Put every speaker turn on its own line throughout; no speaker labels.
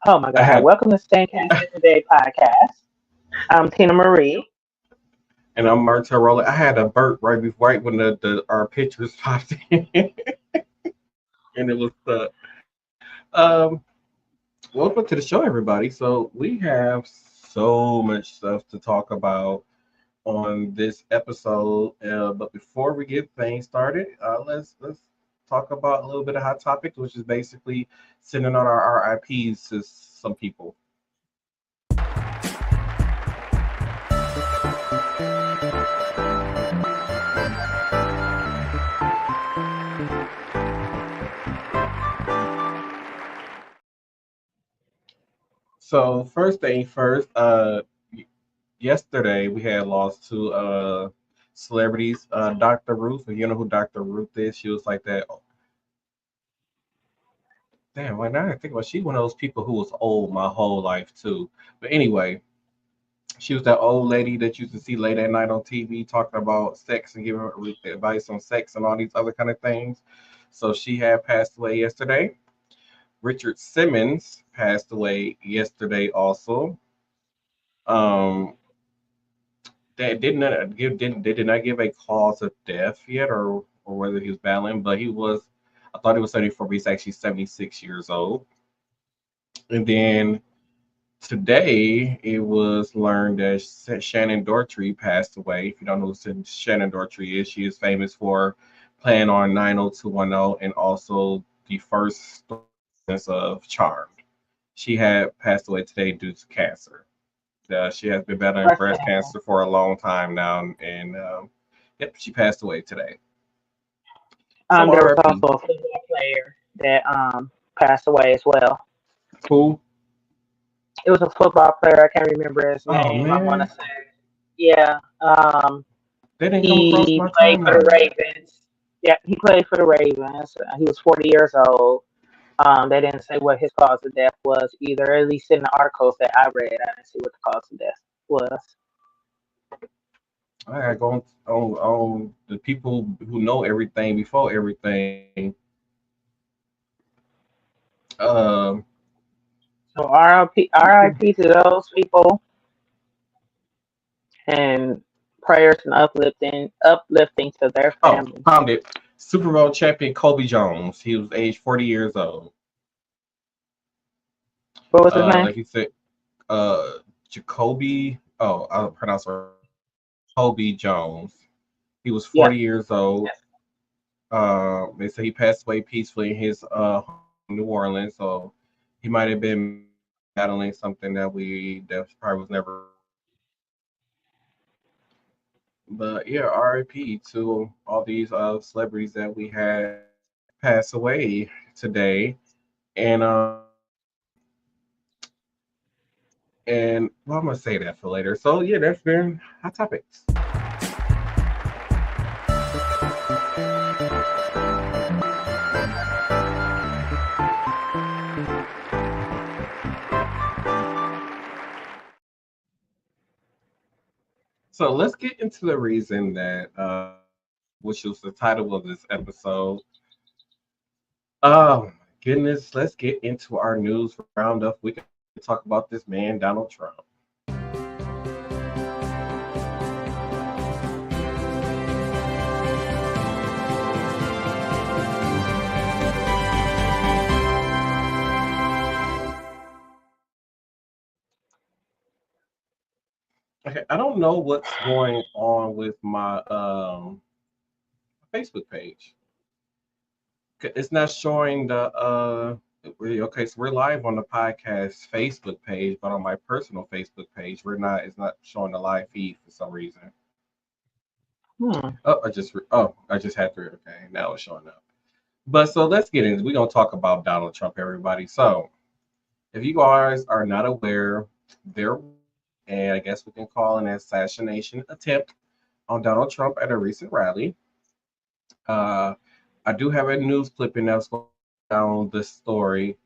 Oh my
I
God.
had,
Welcome to Stancaster Today podcast. I'm Tina Marie.
and I'm Martel Rowley. I had a burp right when the our pictures popped in, and it was um. Welcome to the show, everybody. So we have so much stuff to talk about on this episode. But before we get things started, let's talk about a little bit of hot topics, which is basically sending out our RIPS to some people. So first thing first, yesterday we had lost two celebrities. Dr. Ruth, and you know who Dr. Ruth is? She was like that. Damn, well, now I think about it, she's one of those people who was old my whole life too. But anyway, she was that old lady that used to see late at night on TV talking about sex and giving her advice on sex and all these other kind of things. So she had passed away yesterday. Richard Simmons passed away yesterday also. Um, they did not give didn't they did not give a cause of death yet, or whether he was battling, but he was. I thought he was 74, but he's actually 76 years old. And then today, it was learned that Shannon Doherty passed away. If you don't know who Shannon Doherty is, she is famous for playing on 90210 and also the first of Charmed. She had passed away today due to cancer. She has been battling
Breast
breast
cancer.
cancer for a long time now, and yep, she passed away today. So
There was
RIP.
also a football player that passed away as well.
Who?
It was a football player. I can't remember his
Oh
name. I want to
man,
say, yeah.
they didn't come across
He
my
played for the
timeline.
Ravens. Yeah, he played for the Ravens. He was 40 years old. They didn't say what his cause of death was either. At least in the articles that I read, I didn't see what the cause of death was.
I gotta go on the people who know everything before everything. Um,
So RIP to those people, and prayers and uplifting to their
oh,
families.
found it. Super Bowl champion Kobe Jones. He was age 40 years old.
What was his name?
Like you said, Jacoby. Oh, I'll pronounce it. Kobe Jones. He was
Yeah.
40 years old. They say he passed away peacefully in his New Orleans. So he might have been battling something that probably was never. But yeah, RIP to all these celebrities that we had pass away today, and well, I'm gonna say that for later. So yeah, that's been hot topics. So let's get into the reason that, which was the title of this episode. Oh my goodness, let's get into our news roundup. We can talk about this man, Donald Trump. Okay, I don't know what's going on with my Facebook page. It's not showing the okay, so we're live on the podcast Facebook page, but on my personal Facebook page, we're not. It's not showing the live feed for some reason.
Hmm.
I just had to. Okay, now it's showing up. But so let's get into. We're gonna talk about Donald Trump, everybody. So if you guys are not aware, there, and I guess we can call an assassination attempt on Donald Trump at a recent rally. Uh, I do have a news clipping that's going down the story.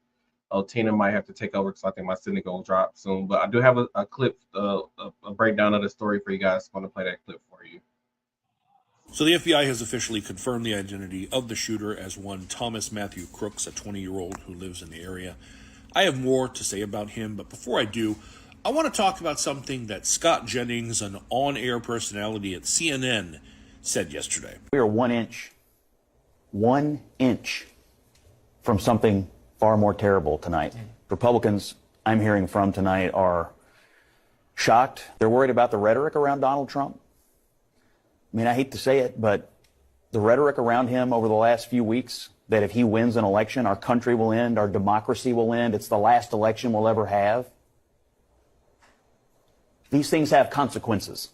Oh, Tina might have to take over because I think my Sydney will drop soon. But I do have a clip, a breakdown of the story for you guys. I'm going to play that clip for you.
So the FBI has officially confirmed the identity of the shooter as one Thomas Matthew Crooks, a 20-year-old who lives in the area. I have more to say about him, but before I do, I want to talk about something that Scott Jennings, an on-air personality at CNN, said yesterday.
We are 1 inch from something far more terrible tonight. Republicans I'm hearing from tonight are shocked. They're worried about the rhetoric around Donald Trump. I mean, I hate to say it, but the rhetoric around him over the last few weeks, that if he wins an election, our country will end, our democracy will end, it's the last election we'll ever have. These things have consequences.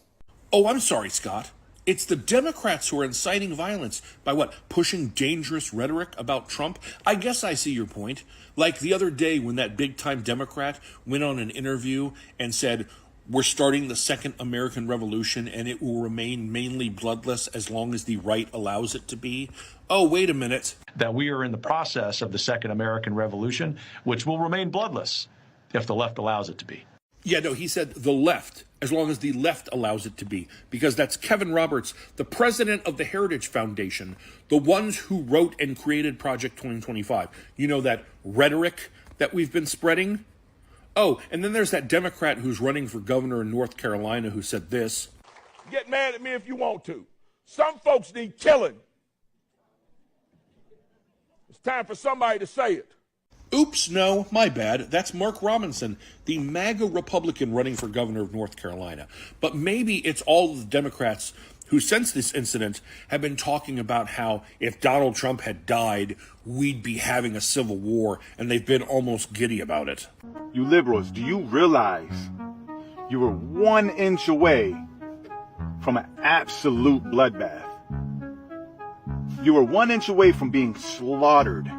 Oh, I'm sorry, Scott. It's the Democrats who are inciting violence by pushing dangerous rhetoric about Trump? I guess I see your point. Like the other day when that big-time Democrat went on an interview and said, we're starting the second American Revolution and it will remain mainly bloodless as long as the right allows it to be. Oh, wait a minute.
That we are in the process of the second American Revolution, which will remain bloodless if the left allows it to be.
Yeah, no, he said the left, as long as the left allows it to be, because that's Kevin Roberts, the president of the Heritage Foundation, the ones who wrote and created Project 2025. You know, that rhetoric that we've been spreading? Oh, and then there's that Democrat who's running for governor in North Carolina who said this.
Get mad at me if you want to. Some folks need killing. It's time for somebody to say it.
Oops, no, my bad. That's Mark Robinson, the MAGA Republican running for governor of North Carolina. But maybe it's all of the Democrats who, since this incident, have been talking about how if Donald Trump had died, we'd be having a civil war, and they've been almost giddy about it.
You liberals, do you realize you were 1 inch away from an absolute bloodbath? You were 1 inch away from being slaughtered.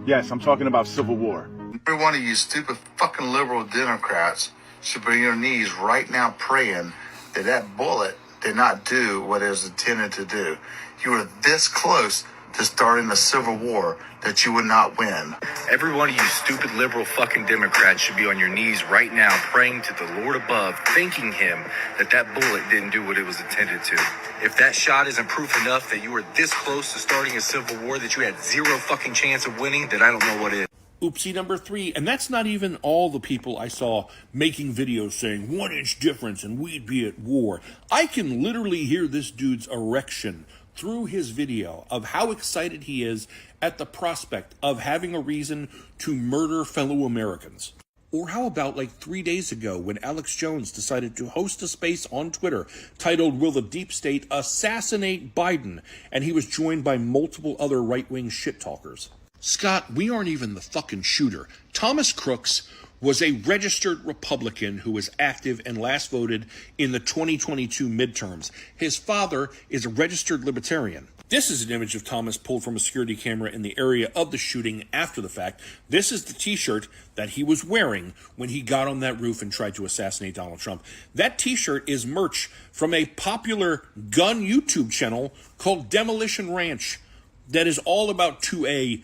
Yes, I'm talking about civil war.
Every one of you stupid fucking liberal Democrats should be on your knees right now praying that that bullet did not do what it was intended to do. You were this close to starting a civil war that you would not win. Every one of you stupid liberal fucking Democrats should be on your knees right now praying to the Lord above, thanking him that that bullet didn't do what it was intended to. If that shot isn't proof enough that you were this close to starting a civil war that you had zero fucking chance of winning, then I don't know what is.
Oopsie number 3. And that's not even all the people I saw making videos saying 1 inch difference and we'd be at war. I can literally hear this dude's erection through his video of how excited he is at the prospect of having a reason to murder fellow Americans. Or how about like 3 days ago when Alex Jones decided to host a space on Twitter titled, Will the Deep State Assassinate Biden? And he was joined by multiple other right-wing shit talkers. Scott, we aren't even the fucking shooter. Thomas Crooks was a registered Republican who was active and last voted in the 2022 midterms. His father is a registered libertarian. This is an image of Thomas pulled from a security camera in the area of the shooting after the fact. This is the t-shirt that he was wearing when he got on that roof and tried to assassinate Donald Trump. That t-shirt is merch from a popular gun YouTube channel called Demolition Ranch that is all about 2A,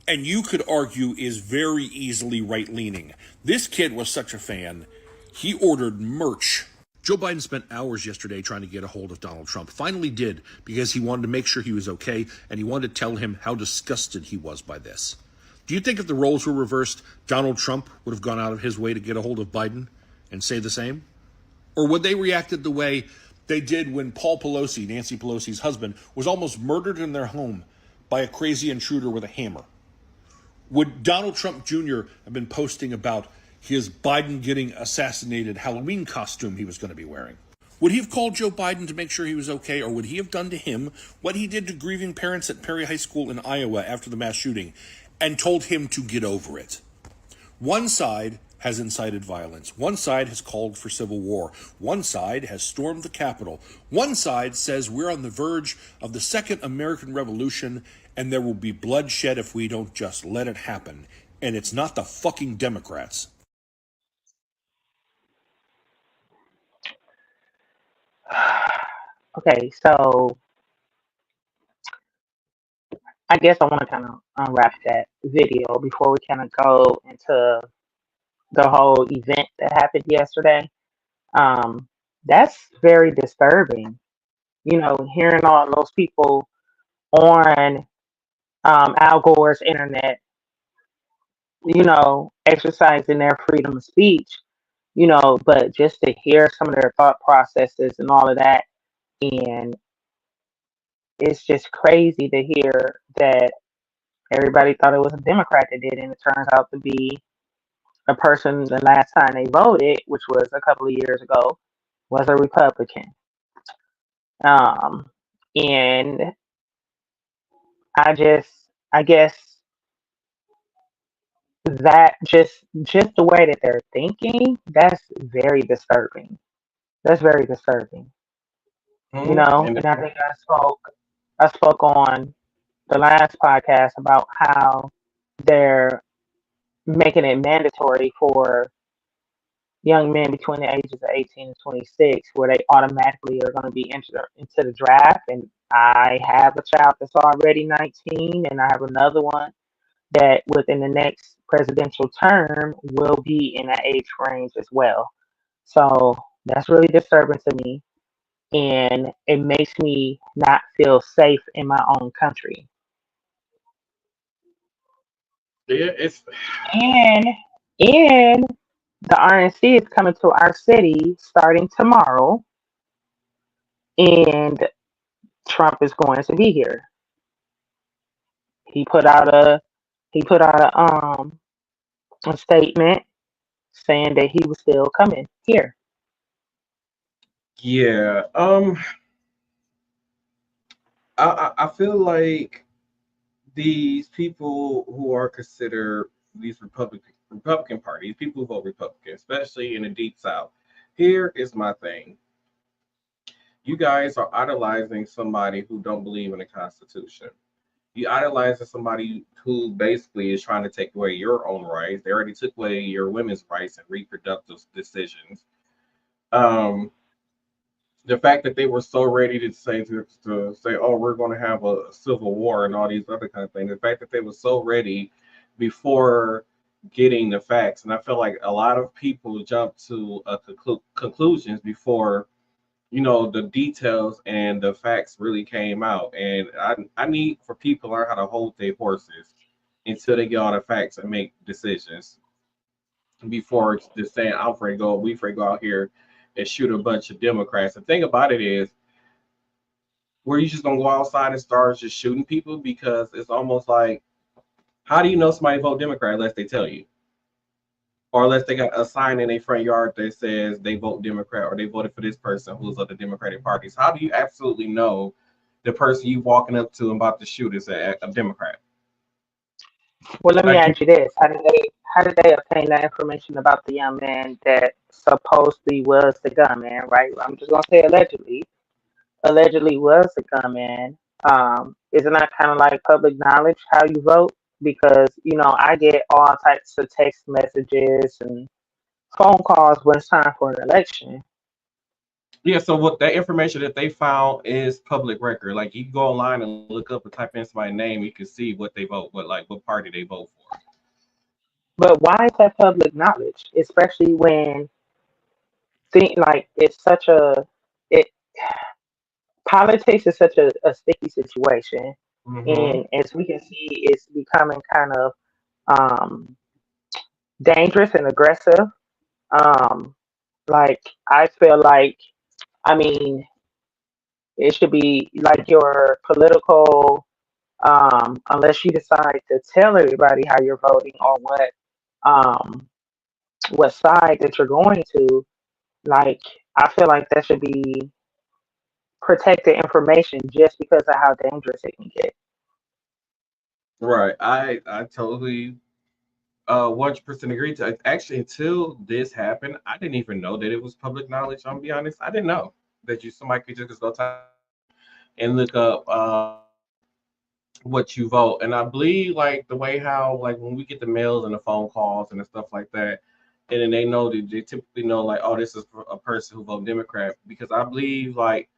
and you could argue is very easily right-leaning. This kid was such a fan, he ordered merch. Joe Biden spent hours yesterday trying to get a hold of Donald Trump. Finally did, because he wanted to make sure he was okay, and he wanted to tell him how disgusted he was by this. Do you think if the roles were reversed, Donald Trump would have gone out of his way to get a hold of Biden and say the same? Or would they reacted the way they did when Paul Pelosi, Nancy Pelosi's husband, was almost murdered in their home by a crazy intruder with a hammer? Would Donald Trump Jr. have been posting about his Biden getting assassinated Halloween costume he was going to be wearing? Would he have called Joe Biden to make sure he was okay, or would he have done to him what he did to grieving parents at Perry High School in Iowa after the mass shooting and told him to get over it? One side has incited violence. One side has called for civil war. One side has stormed the Capitol. One side says we're on the verge of the second American Revolution and there will be bloodshed if we don't just let it happen. And it's not the fucking Democrats.
Okay, so I guess I want to kind of unwrap that video before we kind of go into the whole event that happened yesterday. That's very disturbing. You know, hearing all those people on Al Gore's internet, exercising their freedom of speech, but just to hear some of their thought processes and all of that. And it's just crazy to hear that everybody thought it was a Democrat that did it, and it turns out to be a person the last time they voted, which was a couple of years ago, was a Republican. Um, and I guess that just the way that they're thinking, that's very disturbing. That's very disturbing.
And
And I think I spoke on the last podcast about how they're making it mandatory for young men between the ages of 18 and 26, where they automatically are going to be entered into the draft. And I have a child that's already 19, and I have another one that within the next presidential term will be in that age range as well. So that's really disturbing to me. And it makes me not feel safe in my own country.
yeah, it's
And and the RNC is coming to our city starting tomorrow, and Trump is going to be here. He put out a statement saying that he was still coming here.
yeah. I feel like these people who are considered these Republican Party, people who vote Republican, especially in the Deep South. Here is my thing: you guys are idolizing somebody who don't believe in the Constitution. You idolizing somebody who basically is trying to take away your own rights. They already took away your women's rights and reproductive decisions. Um, the fact that they were so ready to say, oh, we're going to have a civil war and all these other kind of things. The fact that they were so ready before getting the facts, and I feel like a lot of people jump to conclusions before the details and the facts really came out. And I need for people to learn how to hold their horses until they get all the facts and make decisions before just saying we free go out here and shoot a bunch of Democrats. The thing about it is, were you just gonna go outside and start just shooting people? Because it's almost like, how do you know somebody vote Democrat unless they tell you? Or unless they got a sign in their front yard that says they vote Democrat or they voted for this person who's of the Democratic parties. How do you absolutely know the person you walking up to and about to shoot is a Democrat?
Well, let me
Like you,
ask you this: How did they obtain that information about the young man that supposedly was the gunman? Right? I'm just gonna say allegedly. Allegedly was the gunman. Isn't that kind of like public knowledge how you vote? Because I get all types of text messages and phone calls when it's time for an election.
yeah. So what that information that they found is public record. Like you can go online and look up and type in somebody's name, you can see what they vote, what party they vote for.
But why is that public knowledge? Especially when think like it's such a it politics is such a sticky situation,
Hmm.
and as we can see, it's becoming kind of um, dangerous and aggressive. Um, like I feel like, I mean, it should be like your political, unless you decide to tell everybody how you're voting or um, what side that you're going to. Like I feel like that should be protected information just because of how dangerous it can get.
Right. I totally 100% agree. To actually, until this happened, I didn't even know that it was public knowledge. I'm gonna be honest, I didn't know that somebody could just go type and look up what you vote. And I believe like the way how like when we get the mails and the phone calls and the stuff like that, and then they know that they typically know like, oh, this is a person who vote Democrat, because I believe like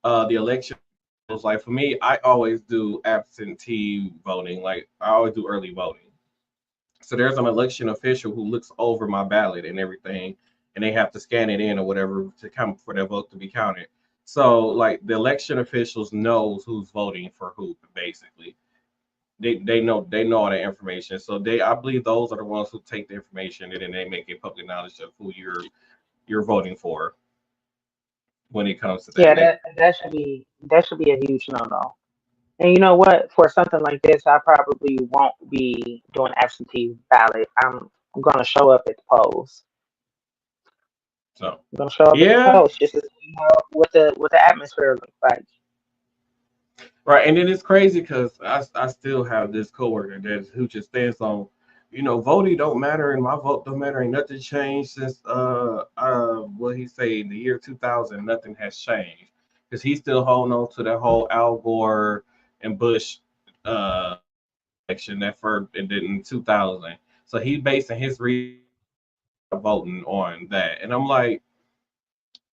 the election was like, for me, I always do absentee voting. Like I always do early voting. So there's an election official who looks over my ballot and everything, and they have to scan it in or whatever to come for their vote to be counted. So like the election officials knows who's voting for who, basically. They know all that information. So I believe those are the ones who take the information and then they make it public knowledge of who you're voting for when it comes to that.
Yeah,
And
that should be a huge no-no. And you know what? For something like this, I probably won't be doing absentee ballot. I'm gonna show up at the polls.
so
I'm gonna show up at the
yeah,
polls just to see what the atmosphere looks like.
right. And then it's crazy because I still have this coworker that who just stands on, voting don't matter and my vote don't matter. Ain't nothing changed since what he say in the year 2000. Nothing has changed because he's still holding on to that whole Al Gore and Bush uh election that first and then in 2000. So he's basing his voting on that, and I'm like.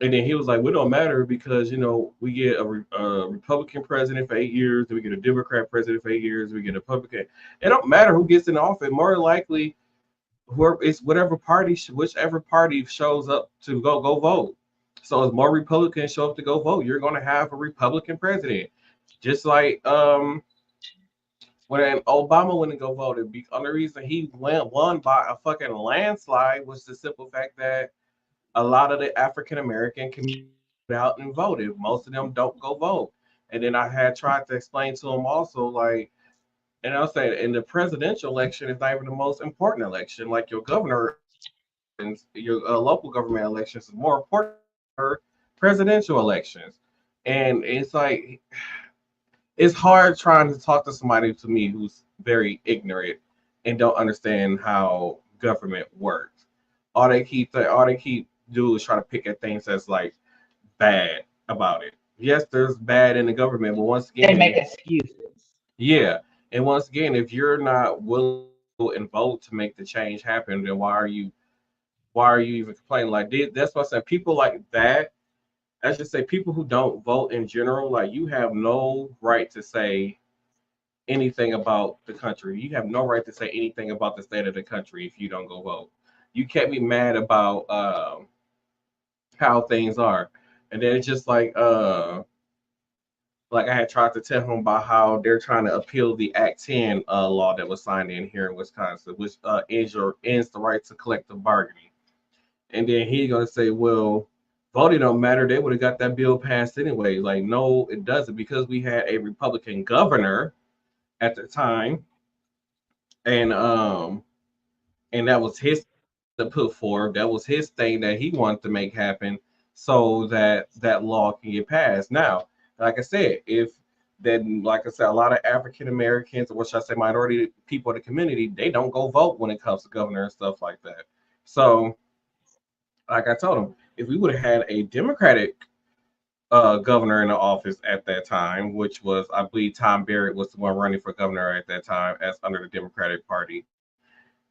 And then he was like, "We don't matter because we get a Republican president for 8 years, then we get a Democrat president for 8 years, we get a Republican. It don't matter who gets in office. More likely, whoever it's whichever party shows up to go vote. So as more Republicans show up to go vote, you're going to have a Republican president. Just like when Obama went to go vote, the only reason he won by a fucking landslide was the simple fact that a lot of the African American community out and voted. Most of them don't go vote. And then I had tried to explain to them also, like, and I was saying, in the presidential election is not even the most important election. Like your governor and your local government elections is more important than presidential elections. And it's like it's hard trying to talk to somebody to me who's very ignorant and don't understand how government works. All they keep do is try to pick at things that's like bad about it. Yes, there's bad in the government, but once
They
again,
make excuses.
yeah, and once again, if you're not willing to vote to make the change happen, then why are you even complaining? Like that's what I said. People like that. I should say people who don't vote in general, like you have no right to say anything about the country. You have no right to say anything about the state of the country if you don't go vote. You can't be mad about how things are. And then it's just like I had tried to tell him about how they're trying to appeal the Act 10 law that was signed in here in Wisconsin, which ends the right to collective bargaining. And then he's gonna say, well, voting don't matter. They would have got that bill passed anyway. Like, no, it doesn't because we had a Republican governor at the time, and that was his to put forward. That was his thing that he wanted to make happen so that that law can get passed. Now, like I said, if then like I said, a lot of African Americans, or what should I say, minority people in the community, they don't go vote when it comes to governor and stuff like that. So, like I told him, if we would have had a Democratic governor in the office at that time, which was I believe Tom Barrett was the one running for governor at that time as under the Democratic Party,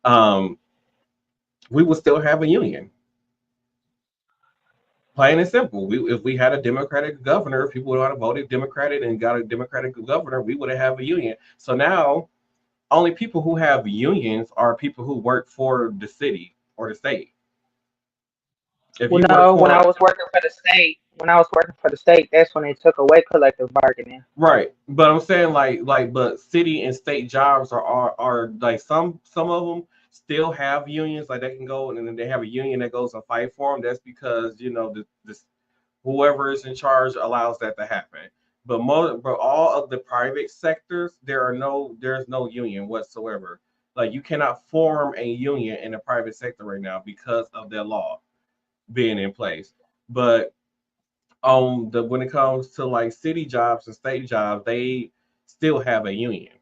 um, we would still have a union. Plain and simple. If we had a Democratic governor, if people would have voted Democratic and got a Democratic governor, we would have a union. So now, only people who have unions are people who work for the city or the state. If
Well,
you work
no, when I
for
was working for the state, that's when they took away collective bargaining.
right, but I'm saying but city and state jobs are like some of them still have unions. Like they can go and then they have a union that goes and fight for them. That's because the whoever is in charge allows that to happen. But all of the private sectors, there's no union whatsoever. Like you cannot form a union in the private sector right now because of their law being in place. But when it comes to like city jobs and state jobs, they still have a union.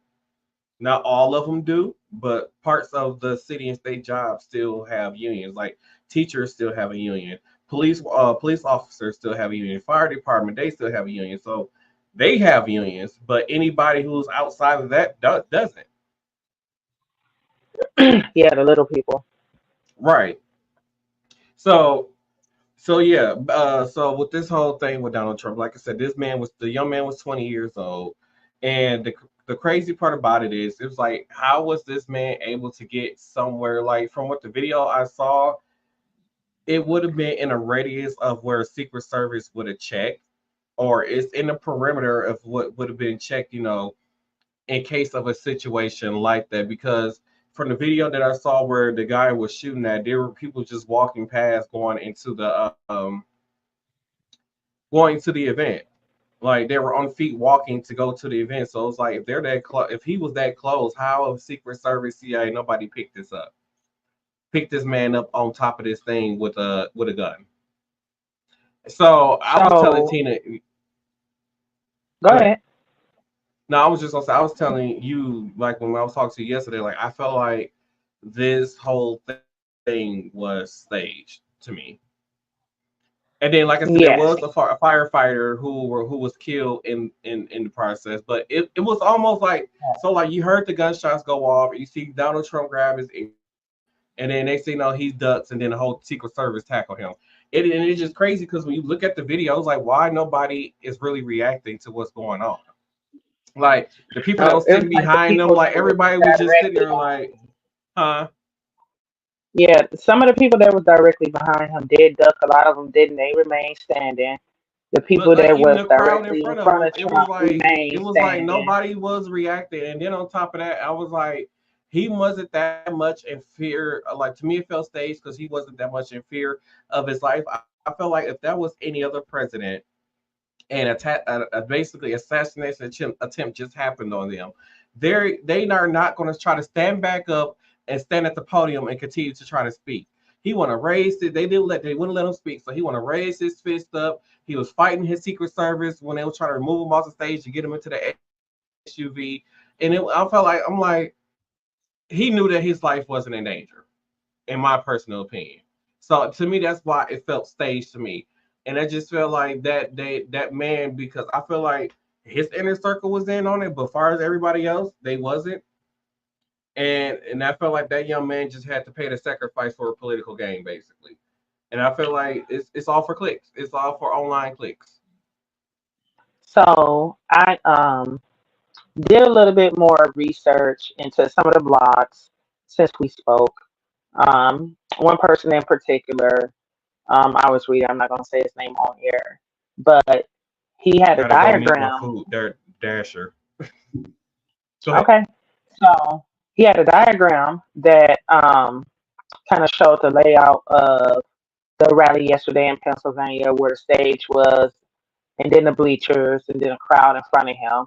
Not all of them do, but parts of the city and state jobs still have unions. Like teachers still have a union, police officers still have a union, fire department they still have a union. So they have unions, but anybody who's outside of that doesn't.
Yeah, the little people.
Right. So yeah. So with this whole thing with Donald Trump, like I said, the young man was 20 years old, and the crazy part about it is, it was like, how was this man able to get somewhere? Like from what the video I saw, it would have been in a radius of where Secret Service would have checked, or it's in the perimeter of what would have been checked, in case of a situation like that, because from the video that I saw where the guy was shooting at, there were people just walking past going to the event. Like they were on feet walking to go to the event. So it's like if they're that close, if he was that close, how of Secret Service, CIA, nobody picked this up, picked this man up on top of this thing with a gun. So I was telling
So
Tina,
go
go ahead.
ahead.
No, I was just gonna say, I was telling you, like when I was talking to you yesterday, like I felt like this whole thing was staged to me. And then, like I said, there
Yes.
was a firefighter who was killed in the process, but it was almost like, so like you heard the gunshots go off, you see Donald Trump grab his ear, and then they say no, he ducks, and then the whole Secret Service tackle him. And it's just crazy because when you look at the videos, like why nobody is really reacting to what's going on. Like the people that
No,
was
it was
sitting
like the
behind them,
people
like
that was
everybody was just sitting
directly
there like, huh?
Yeah, some of the people that was directly behind him did duck. A lot of them didn't. They remained standing. The
But
people
like
that
even
was
the crowd in
directly in
front of
front
him,
of Trump
it
remained
was like
standing.
nobody was reacting. And then on top of that, I was like, he wasn't that much in fear. Like to me, it felt staged because he wasn't that much in fear of his life. I felt like if that was any other president and basically assassination attempt just happened on them, they are not going to try to stand back up and stand at the podium and continue to try to speak. He want to raise it. They wouldn't let him speak. So he want to raise his fist up. He was fighting his Secret Service when they were trying to remove him off the stage to get him into the SUV. And I felt like he knew that his life wasn't in danger, in my personal opinion. So to me, that's why it felt staged to me. And I just felt like that man, because I feel like his inner circle was in on it, but as far as everybody else, they wasn't. And I felt like that young man just had to pay the sacrifice for a political gain, basically. And I feel like it's all for clicks. It's all for online clicks.
So I did a little bit more research into some of the blogs since we spoke. One person in particular, I was reading. I'm not going to say his name on air, but he had a
Gotta go meet my
diagram.
food. They're Dasher. Go ahead.
Okay, so he had a diagram that kind of showed the layout of the rally yesterday in Pennsylvania, where the stage was, and then the bleachers, and then a crowd in front of him.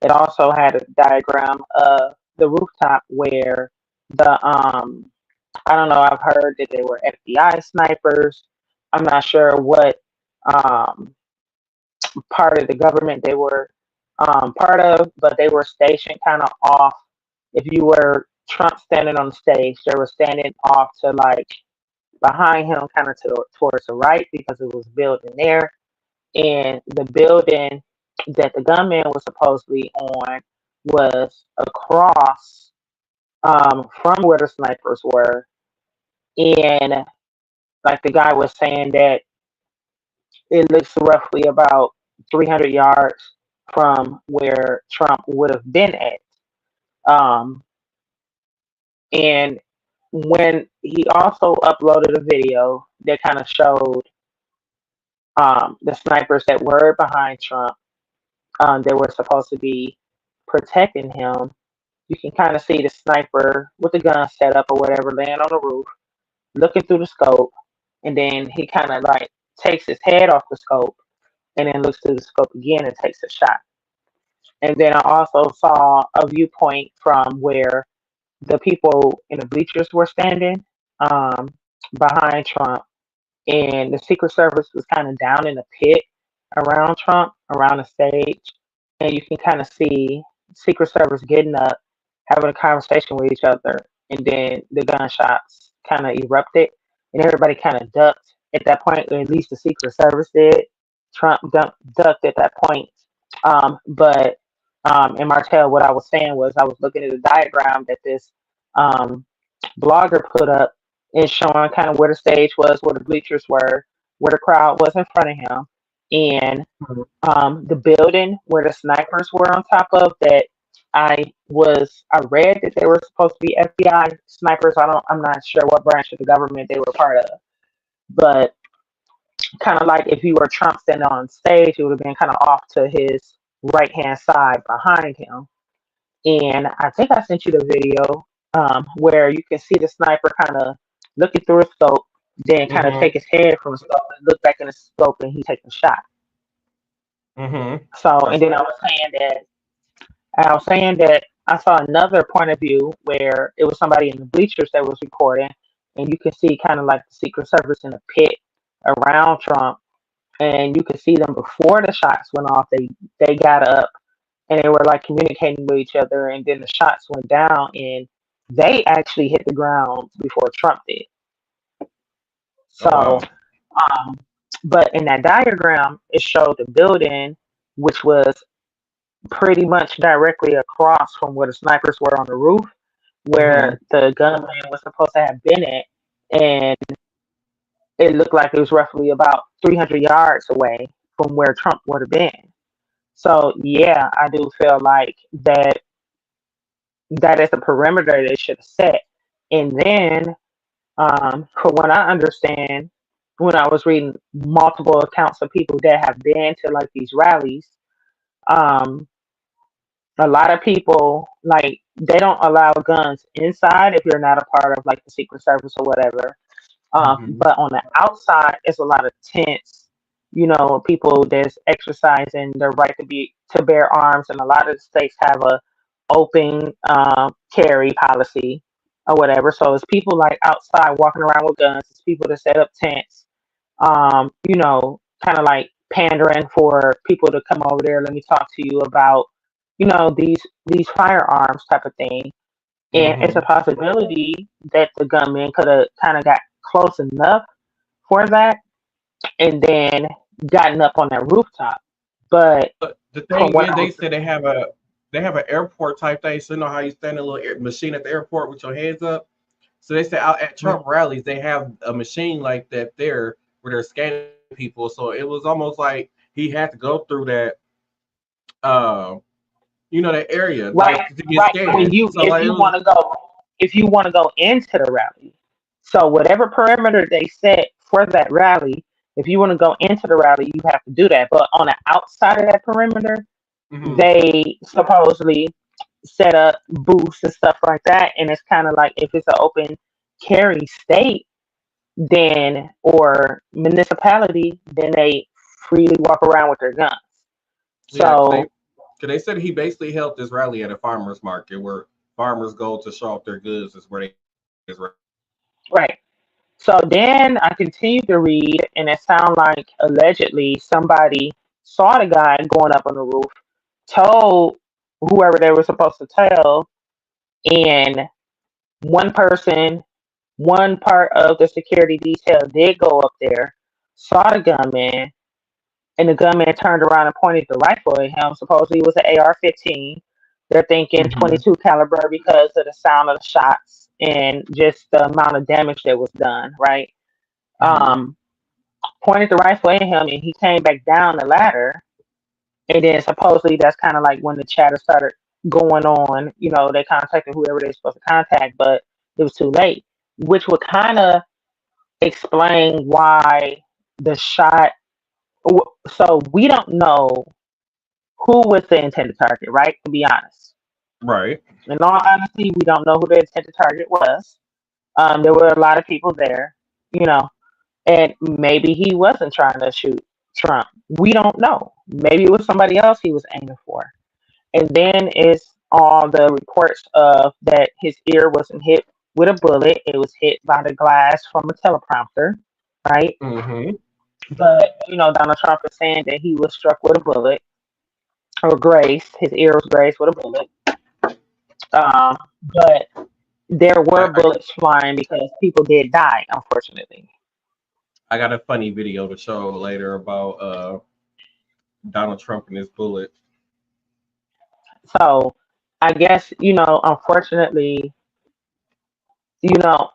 It also had a diagram of the rooftop where the I don't know. I've heard that they were FBI snipers. I'm not sure what um, part of the government they were part of, but they were stationed kind of off. If you were Trump standing on the stage, they were standing off to like behind him, kind of towards the right because it was building there. And the building that the gunman was supposedly on was across from where the snipers were. And like the guy was saying that it looks roughly about 300 yards from where Trump would have been at. Um, and when he also uploaded a video that kind of showed the snipers that were behind Trump, they were supposed to be protecting him. You can kind of see the sniper with the gun set up or whatever laying on the roof, looking through the scope, and then he kind of like takes his head off the scope and then looks through the scope again and takes a shot. And then I also saw a viewpoint from where the people in the bleachers were standing um, behind Trump, and the Secret Service was kind of down in the pit around Trump, around the stage, and you can kind of see Secret Service getting up, having a conversation with each other, and then the gunshots kind of erupted, and everybody kind of ducked at that point, or at least the Secret Service did. Trump ducked at that point, but and Martell, what I was saying was I was looking at the diagram that this um, blogger put up and showing kind of where the stage was, where the bleachers were, where the crowd was in front of him, and the building where the snipers were on top of that. I read that they were supposed to be FBI snipers. I'm not sure what branch of the government they were part of, but kind of like if you were Trump standing on stage, it would have been kind of off to his right hand side behind him. And I think I sent you the video where you can see the sniper kind of looking through a scope, then kind of
Mm-hmm.
take his head from the scope and look back in the scope, and he takes a shot.
Mm-hmm.
So,
That's
and then I was saying that I saw another point of view where it was somebody in the bleachers that was recording, and you can see kind of like the Secret Service in the pit around Trump, and you could see them before the shots went off. They got up and they were like communicating with each other, and then the shots went down, and they actually hit the ground before Trump did.
oh
So,
wow.
um, but in that diagram, it showed the building, which was pretty much directly across from where the snipers were on the roof,
Mm-hmm.
where the gunman was supposed to have been at, and it looked like it was roughly about 300 yards away from where Trump would have been. So yeah, I do feel like that is a perimeter they should have set. And then, from what I understand, when I was reading multiple accounts of people that have been to like these rallies, um, a lot of people like they don't allow guns inside if you're not a part of like the Secret Service or whatever.
Mm-hmm.
But on the outside, it's a lot of tents. People that's exercising their right to bear arms, and a lot of the states have a open carry policy or whatever. So it's people like outside walking around with guns. It's people that set up tents. Kind of like pandering for people to come over there. Let me talk to you about, these firearms type of thing. And it's a
Mm-hmm.
possibility that the gunman could have kind of got close enough for that and then gotten up on that rooftop. But
But the
from
thing
what
is,
I
they
was,
said they have an airport type thing. So you know how you stand in a little machine at the airport with your hands up. So they say out at Trump rallies they have a machine like that there where they're scanning people. So it was almost like he had to go through that uh that area
right,
like to get
right. When
scanned.
you,
So like it was
if you want to go into the rally, so whatever perimeter they set for that rally, if you want to go into the rally, you have to do that. But on the outside of that perimeter,
mhm,
they supposedly set up booths and stuff like that. And it's kind of like if it's an open carry state, then or municipality, then they freely walk around with their guns.
yeah,
So
cause they said he basically held this rally at a farmer's market where farmers go to show off their goods is where they is right.
right. So then I continued to read, and it sounded like allegedly somebody saw the guy going up on the roof, told whoever they were supposed to tell, and one person, one part of the security detail did go up there, saw the gunman, and the gunman turned around and pointed the rifle at him. Supposedly it was an AR-15. They're thinking
Mm-hmm.
22 caliber because of the sound of the shots and just the amount of damage that was done, right?
Mm-hmm.
Um, Pointed the rifle at him, and he came back down the ladder. And then supposedly that's kind of like when the chatter started going on. They contacted whoever they're supposed to contact, but it was too late, which would kind of explain why the shot. So we don't know who was the intended target, right? To be honest,
Right.
in all honesty, we don't know who the intended target was. There were a lot of people there, you know, and maybe he wasn't trying to shoot Trump. We don't know. Maybe it was somebody else he was aiming for. And then it's all the reports of that his ear wasn't hit with a bullet. It was hit by the glass from a teleprompter, right?
Mm-hmm.
But Donald Trump is saying that he was struck with a bullet or grazed. His ear was grazed with a bullet. Um, but there were
I
bullets flying because people did die, unfortunately.
I got a funny video to show later about Donald Trump and his bullet.
So I guess, unfortunately,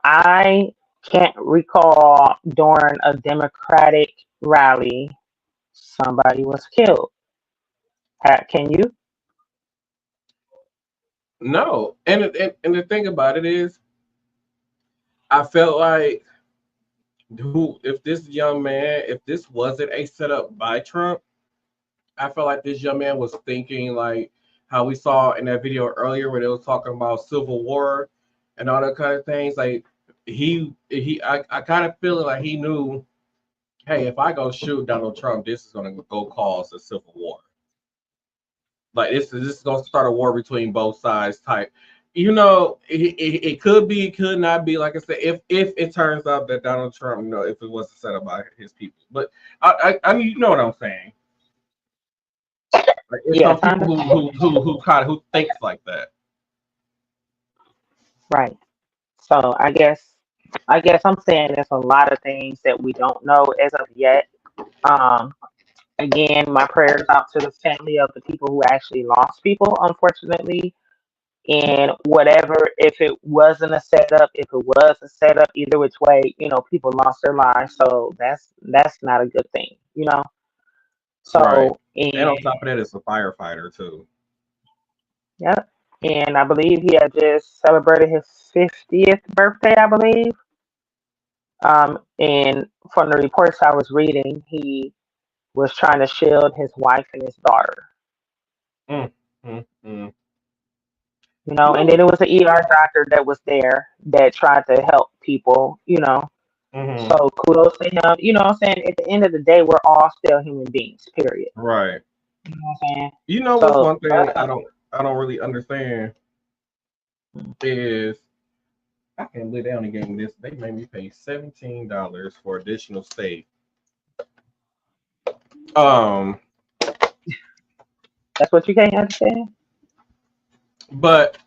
I can't recall during a Democratic rally somebody was killed. Can you?
No, and the thing about it is, I felt like if this young man, if this wasn't a setup by Trump, I felt like this young man was thinking like how we saw in that video earlier where they was talking about civil war and all that kind of things. Like I kind of feel like he knew, hey, if I go shoot Donald Trump, this is gonna go cause a civil war. Like this is gonna start a war between both sides type. It could be, it could not be. Like I said, if it turns out that Donald Trump, if it wasn't set up by his people, but I mean, you know what I'm saying. Like, it's
Yes,
some people who thinks like that.
right. So I guess I'm saying there's a lot of things that we don't know as of yet. Um, Again, my prayers out to the family of the people who actually lost people, unfortunately. And whatever, if it wasn't a setup, if it was a setup, either which way, people lost their lives. So that's not a good thing.
Right.
So
And
and
on top of that, it's a firefighter too.
yeah, and I believe he had just celebrated his 50th birthday, I believe. And from the reports I was reading, he was trying to shield his wife and his daughter.
Mm, mm, mm.
And then it was an ER doctor that was there that tried to help people.
Mm-hmm.
So kudos to him. You know what I'm saying? At the end of the day, we're all still human beings, period.
Right.
You know what I'm saying?
You know what's
So
one thing I don't really understand is I can't believe they only gave me this. They made me pay $17 for additional stay. Um,
that's what you can't understand?
but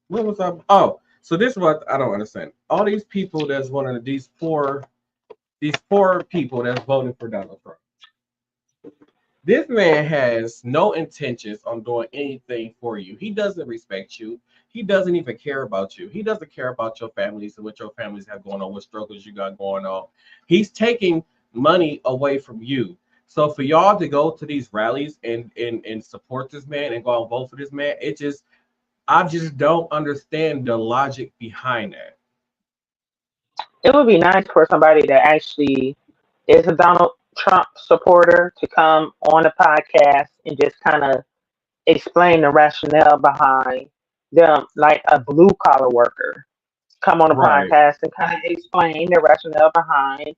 what was I? Oh, so this is what I don't understand. All these people that's one of these poor people that's voting for Donald Trump. This man has no intentions on doing anything for you. He doesn't respect you. He doesn't even care about you. He doesn't care about your families and what your families have going on, what struggles you got going on. He's taking money away from you. So for y'all to go to these rallies and support this man and go and vote for this man, I just don't understand the logic behind that.
It would be nice for somebody that actually is a Donald Trump supporter to come on a podcast and just kind of explain the rationale behind them, like a blue collar worker. Come on a
Right.
podcast and kind of explain the rationale behind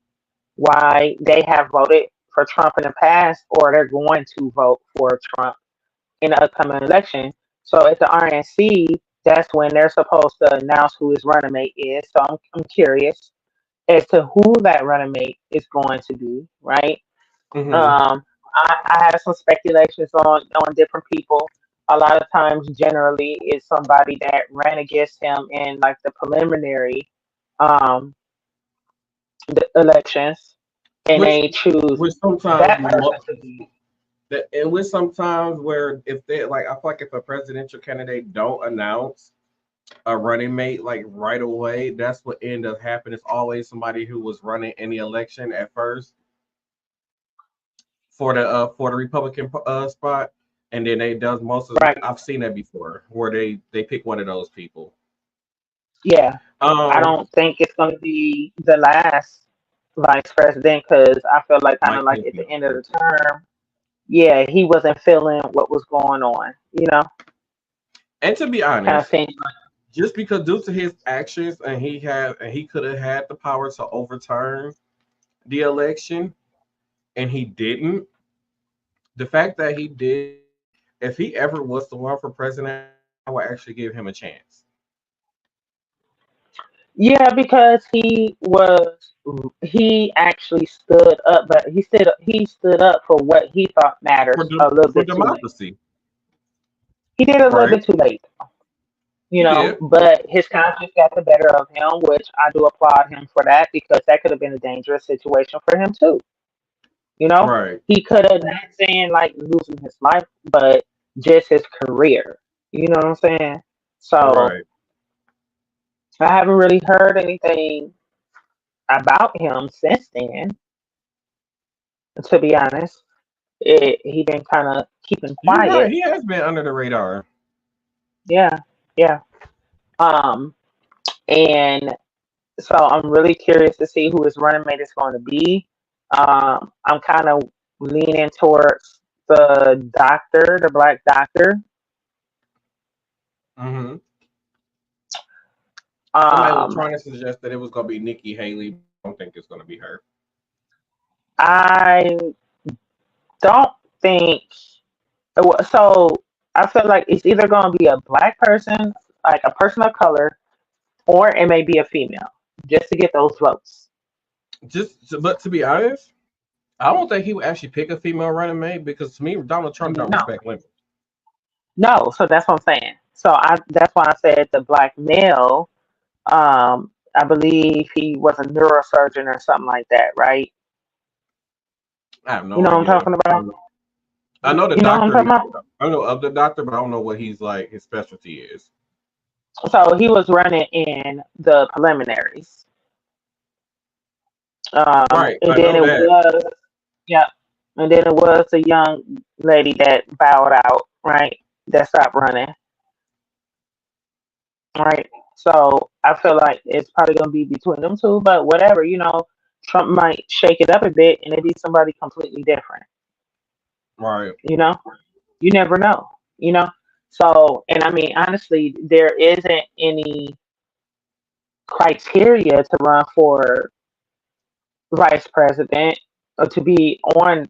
why they have voted for Trump in the past or they're going to vote for Trump in the upcoming election. So at the RNC, that's when they're supposed to announce who his running mate is. So I'm curious as to who that running mate is going to be, right?
Mm-hmm.
I have some speculations on different people. A lot of times, generally, it's somebody that ran against him in like the preliminary um, the elections, and
Which
they choose
which sometimes
that person to be.
and with sometimes where if they like I feel like if a presidential candidate don't announce a running mate like right away, that's what end up happening. It's always somebody who was running in the election at first for the Republican spot, and then they does most of.
Right.
I've seen that before where they pick one of those people.
Yeah. I
Um,
don't think it's going to be the last vice president because I feel like kind of
Mike
like
Pence
at
be
the
up
end of
there
the
too.
term, yeah, he wasn't feeling what was going on.
And to be
Kind of
honest,
seems
just because due to his actions and he could have had the power to overturn the election and he didn't. The fact that he did, if he ever was the one for president, I would actually give him a chance.
yeah, because he actually stood up, but he stood up for what he thought
For
matters a little
for
bit too late.
democracy,
He did a little
right?
bit too late,
He did.
but his conscience got the better of him, which I do applaud him for that because that could have been a dangerous situation for him too. You know,
Right,
he could have not saying like losing his life, but just his career. You know what I'm saying? So
right.
I haven't really heard anything about him since then. To be honest, he been kind of keeping
You're right.
quiet.
He has been under the radar.
Yeah, yeah. Um, and so I'm really curious to see who his running mate is going to be. I'm kind of leaning towards the doctor, the black doctor.
Mm-hmm. Somebody was
Um,
trying to suggest that it was going to be Nikki Haley. I don't think it's going to be her.
I don't think so. I feel like it's either going to be a black person, like a person of color, or it may be a female, just to get those votes.
But to be honest, I don't think he would actually pick a female running mate because to me, Donald Trump don't
No,
respect women.
no. So that's what I'm saying. So that's why I said the black male. I believe he was a neurosurgeon or something like that, right?
I have
You
no
know what I'm
idea.
talking about?
I know the
You know what I'm
doctor.
talking about?
I know of the doctor, but I don't know what he's like. His specialty is.
So he was running in the preliminaries.
Right.
And
I
then
know
it
that.
was, yeah, and then it was a young lady that bowed out, right? That stopped running, right? So I feel like it's probably gonna be between them two, but whatever, Trump might shake it up a bit and it be somebody completely different,
Right.
you know? You never know, you know? So, and I mean, honestly, there isn't any criteria to run for vice president or to be on,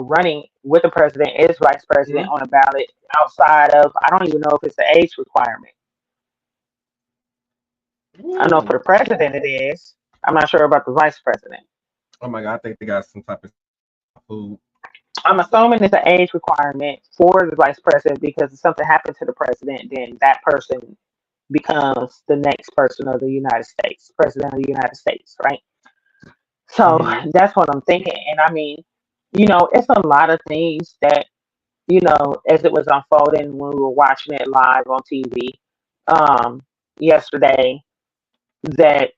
running with the president is vice president
Mhm.
on a ballot outside of, I don't even know if it's the age requirement. I know
Ooh.
for the president it is. I'm not sure about the vice president.
Oh my God! I think they got some type of food.
I'm assuming it's an age requirement for the vice president because if something happened to the president, then that person becomes the next person of the United States, president of the United States, right? So
Hmm.
that's what I'm thinking. And I mean, it's a lot of things that, as it was unfolding when we were watching it live on TV um, yesterday, that,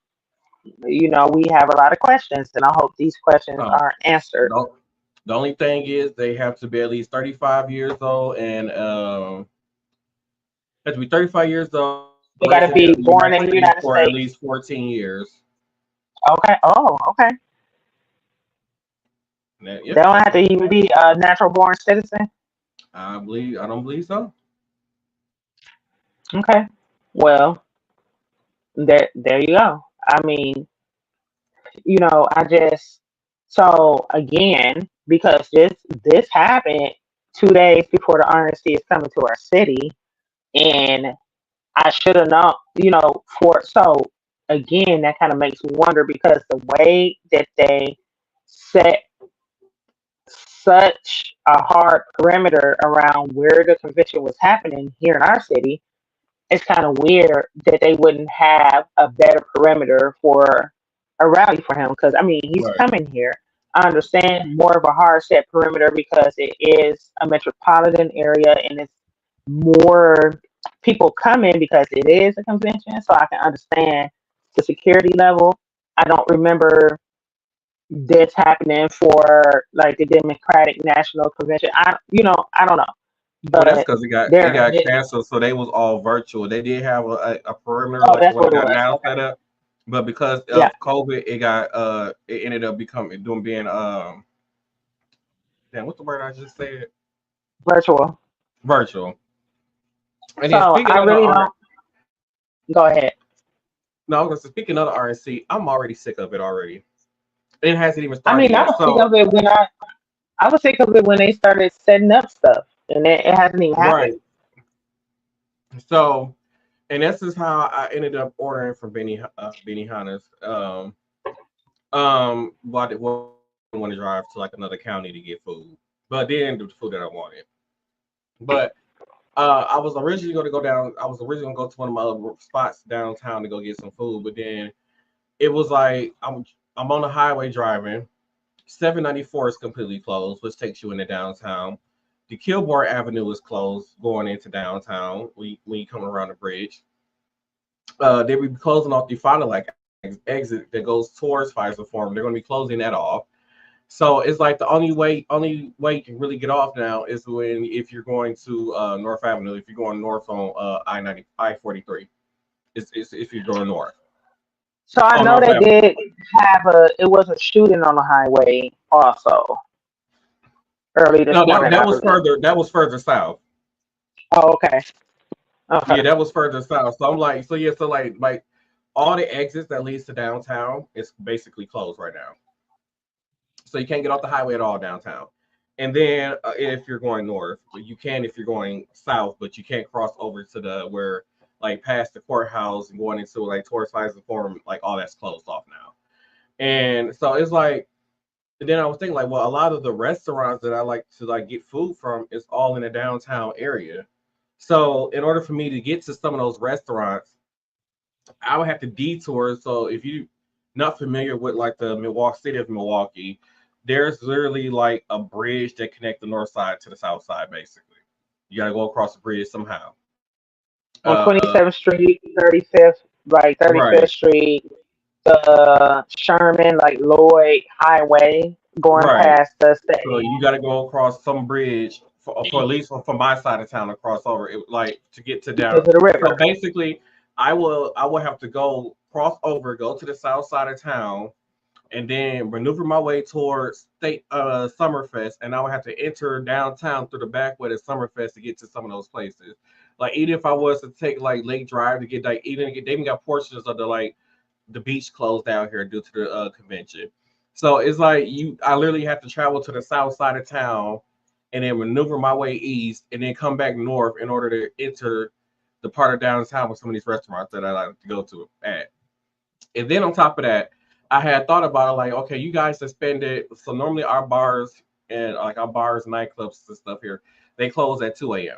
we have a lot of questions. And I hope these questions
Oh,
are answered.
no. The only thing is they have to be at least 35 years old and have to be 35 years old,
They got to
resident
be
of the
born
United
in the
States
United
for at
States.
least 14 years.
Okay. Oh, okay.
Yep,
They don't
that's
have to
all.
even be a natural born citizen.
I don't believe so.
Okay. Well, there you go. I mean, I just so again because this happened 2 days before the RNC is coming to our city, and I should have known, for so again that kind of makes me wonder because the way that they set such a hard perimeter around where the convention was happening here in our city, it's kind of weird that they wouldn't have a better perimeter for a rally for him. Because I mean, he's
Right.
coming here. I understand more of a hard set perimeter because it is a metropolitan area and it's more people coming because it is a convention. So I can understand the security level. I don't remember this happening for like the Democratic National Convention. I don't know,
Well, that's
but
because it
there.
got canceled, so they was all virtual. They did have a perimeter
Oh,
like the
that's
one they
what it
got
was.
now
Okay.
set up, but because
Yeah,
of COVID, it ended up being damn, what's the word I just said?
virtual.
Virtual. And
So
then speaking
I
of the
really
R,
don't. Go ahead.
no, I was gonna say, speaking of the RNC, I'm already sick of it already. It hasn't even
I
started
mean, I
yet.
was sick
So
of it when I was sick of it when they started setting up stuff, and it hasn't even happened.
right, so and this is how I ended up ordering from Benny Hanna's. Well, I didn't want to drive to like another county to get food, but then the food that I wanted. But I was originally going to go down. I was originally going to go to one of my other spots downtown to go get some food, but then it was like I'm on the highway driving. 794 is completely closed, which takes you into downtown. The Kilbourne Avenue is closed going into downtown when you come around the bridge. They will be closing off the final like exit that goes towards Pfizer Forum. They're going to be closing that off. So it's like the only way you can really get off now is when if you're going to North Avenue, if you're going north on I-43. It's if you're going north
So I
on
know
North
they
Avenue.
did it was a shooting on the highway also, early this
No,
morning.
that
I
was
believe.
further. That was further south.
Oh, okay. Okay.
Yeah, that was further south. So I'm like, so yeah, so like all the exits that leads to downtown is basically closed right now. So you can't get off the highway at all downtown. And then if you're going north, you can if you're going south, but you can't cross over to the where like past the courthouse and going into like towards Pfizer Forum, like all that's closed off now. And so it's like, and then I was thinking like, well, a lot of the restaurants that I like to like get food from is all in the downtown area. So in order for me to get to some of those restaurants, I would have to detour. So if you not familiar with like the Milwaukee city of Milwaukee, there's literally like a bridge that connects the north side to the south side. Basically, you gotta go across the bridge somehow.
On
Uh,
27th Street, 35th, like 35th
right,
Street, the Sherman, like Lloyd Highway, going
right.
past the
So
state
you got to go across some bridge for at least from my side of town to cross over, like to get to
to
down.
the
So
river.
basically, I will have to go cross over, go to the south side of town, and then maneuver my way towards state Summerfest, and I would have to enter downtown through the back way to Summerfest to get to some of those places. Like even if I was to take like Lake Drive to get like they even got portions of the beach closed down here due to the convention. So it's like I literally have to travel to the south side of town and then maneuver my way east and then come back north in order to enter the part of downtown with some of these restaurants that I like to go to at. And then on top of that, I had thought about it like, okay, you guys suspended. So normally our bars and like our bars, nightclubs and stuff here, they close at 2 a.m.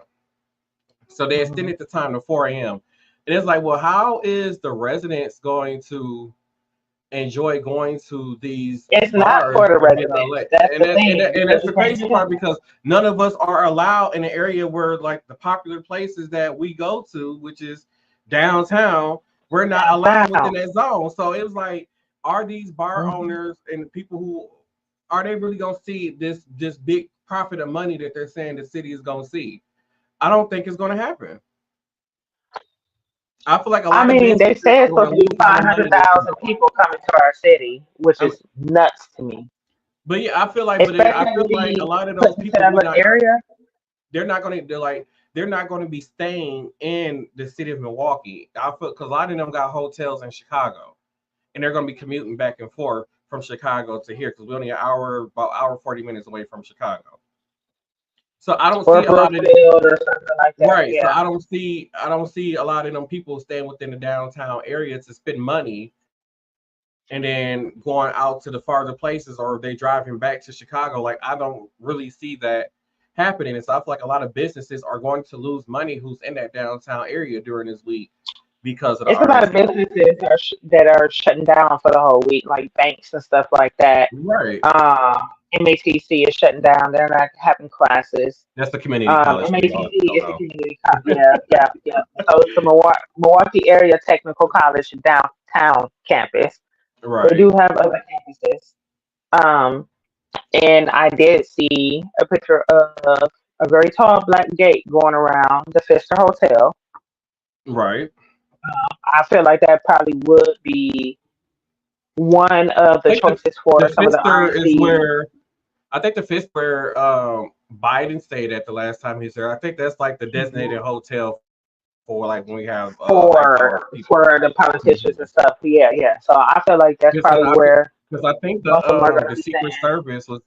So they
Mhm.
extended the time to 4 a.m. And it's like, well, how is the residents going to enjoy going to these
It's not
bars
for the
and being out
residents.
late?
That's
And
the
that, and,
thing,
that, and
because
that's
you
the
can't
crazy
tell.
part because none of us are allowed in an area where like the popular places that we go to, which is downtown, we're not allowed within
Downtown.
that zone. So it was like, are these bar
Mhm.
owners and people who are they really gonna see this big profit of money that they're saying the city is gonna see? I don't think it's gonna happen. I feel like a
I
lot of
mean, they
businesses
say
are
it's
going
supposed
to
to be
lose all the money that they're
500,000 people coming to our city, which
doing.
is nuts to me.
But yeah, I
Especially
feel
to
like a
be
lot of
put
those
into
people
that little area.
they're not going to be staying in the city of Milwaukee. I feel because a lot of them got hotels in Chicago, and they're going to be commuting back and forth from Chicago to here because we're only about hour 40 minutes away from Chicago. So I don't
Or
see a lot of
Brookfield or something like that.
right. So
Yeah.
I don't see a lot of them people staying within the downtown area to spend money and then going out to the farther places or they driving back to Chicago. Like I don't really see that happening. And so I feel like a lot of businesses are going to lose money who's in that downtown area during this week because of the
It's a lot of
RNC.
businesses that are shutting down for the whole week, like banks and stuff like that.
Right.
MATC is shutting down. They're not having classes.
That's the community college for y'all
MATC
that don't
is a
know.
community college. Yeah, yeah, yeah. So it's the Milwaukee Area Technical College downtown campus. They
Right.
do have other campuses. Um, and I did see a picture of a very tall black gate going around the Pfister Hotel.
Right.
I feel like that probably would be one of
I
the
think
choices for
the
some of the
Fister is
RNC.
where I think the Fister where Biden stayed at the last time he's there. I think that's like the designated hotel for like when we have high powered people.
For the politicians and stuff. Yeah, yeah. So I feel like that's
Because
probably where
I think
most of them are going to
the
be staying.
Secret Service was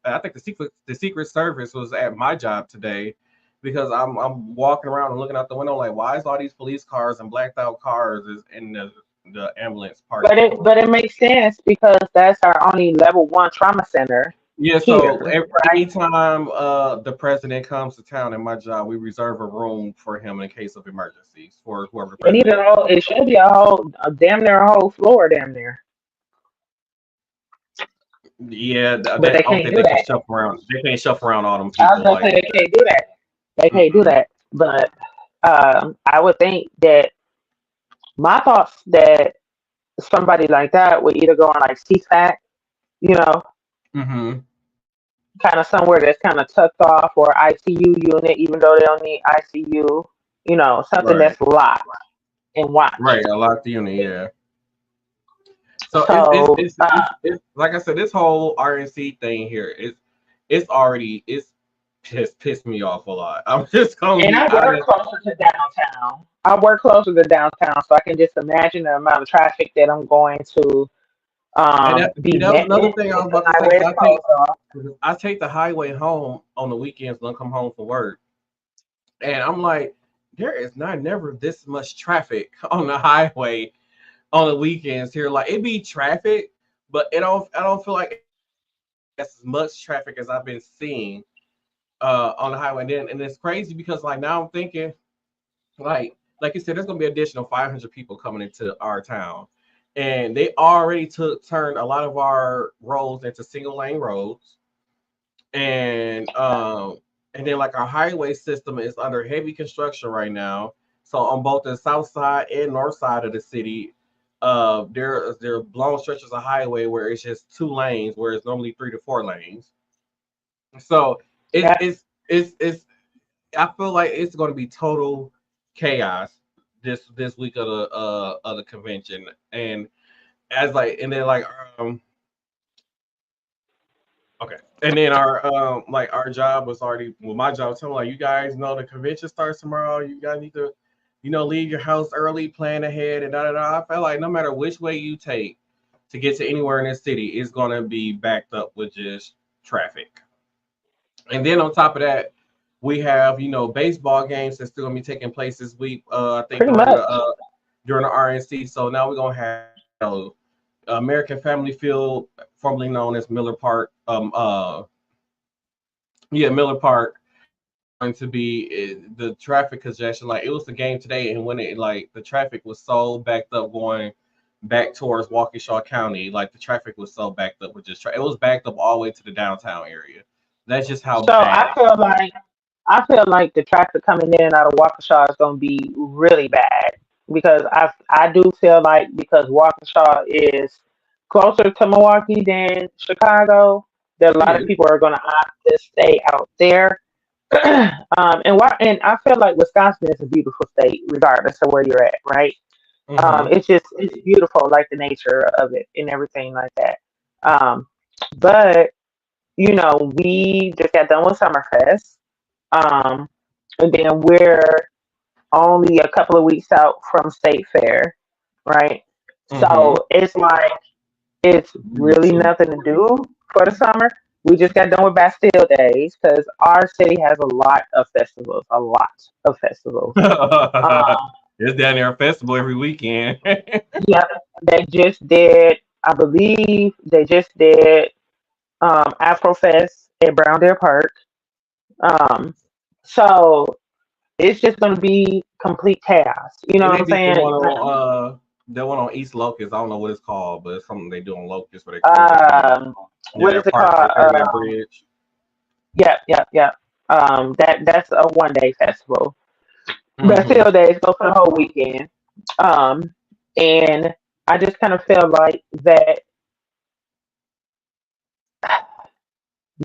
I think the Secret Service was at my job today because I'm walking around and looking out the window like why is all these police cars and blacked out cars is in the ambulance
But
parking lot.
it makes sense because that's our only level one trauma center
Yeah, so
here, right?
anytime the president comes to town in my job, we reserve a room for him in case of emergencies for whoever the
It need
president
a
is.
whole. It should be a damn near a whole floor damn near.
Yeah,
But they
I don't
can't
think
do
they can
that.
shuffle around. They can't shuffle around all them
I was
people
gonna say
like
they can't do that. They can't do
mm-mm.
that. But I would think that my thoughts that somebody like that would either go on like CSAC, you know,
Mm-hmm.
kind of somewhere that's kind of tucked off or ICU unit, even though they don't need ICU, something
Right,
that's locked and
right.
watched.
A lot of the unit, yeah. So
So
it's like I said, this whole RNC thing here is it's pissed me off a lot. I'm just gonna
And
be
I work
honest.
closer to downtown. I work closer to downtown, so I can just imagine the amount of traffic that I'm going to
And
be
that was
met
another
with
thing I
if
was
the
about to say.
highway is closed off.
I take the highway home on the weekends when I come home from work, and I'm like, there is not never this much traffic on the highway on the weekends here. Like it be traffic, but I don't feel like as much traffic as I've been seeing on the highway. And it's crazy because like now I'm thinking like you said, there's gonna be additional 500 people coming into our town, and they already turned a lot of our roads into single lane roads, and um and then like our highway system is under heavy construction right now. So on both the south side and north side of the city, there are long stretches of highway where it's just 2 lanes, where it's normally 3 to 4 lanes. So it's
Yeah,
it's I feel like it's going to be total chaos this week of the convention, and as like and then um okay, and then our like our job was already well my job was telling like you guys know the convention starts tomorrow. You guys need to leave your house early, plan ahead, and da da da. I felt like no matter which way you take to get to anywhere in this city, it's going to be backed up with just traffic. And then on top of that, we have baseball games that's still gonna be taking place this week. I think
pretty much.
during the RNC. So now we're gonna have American Family Field, formerly known as Miller Park. Miller Park going to be the traffic congestion. Like it was the game today, and when it like the traffic was so backed up going back towards Waukesha County, like the traffic was so backed up with just it was backed up all the way to the downtown area. That's just how
So
bad it.
I feel like the traffic coming in and out of Waukesha is going to be really bad because I do feel like because Waukesha is closer to Milwaukee than Chicago, that a
It
lot of
is.
people are going to opt to stay out there. And I feel like Wisconsin is a beautiful state, regardless of where you're at, right?
Mm-hmm.
It's beautiful, like the nature of it and everything like that. Um, but we just got done with Summerfest, um, and then we're only a couple of weeks out from State Fair, right? So
Mm-hmm.
it's like it's
Me
really
too.
nothing to do for the summer. We just got done with Bastille Days because our city has a lot of festivals. Um,
It's down there a festival every weekend.
yeah, they just did. I believe they just did Afrofest at Brown Deer Park. Um, so it's just going to be complete chaos. You know
And
what
they
I'm
did
saying?
the one on East Locust. I don't know what it's called, but it's something they do on Locust where they close it down
Um,
near
what is
that
it
park
called?
right there near that bridge.
Yeah, yeah, yeah. That's a 1 day festival.
Mm-hmm.
Bastille Days go for the whole weekend. Um, and I just kind of feel like that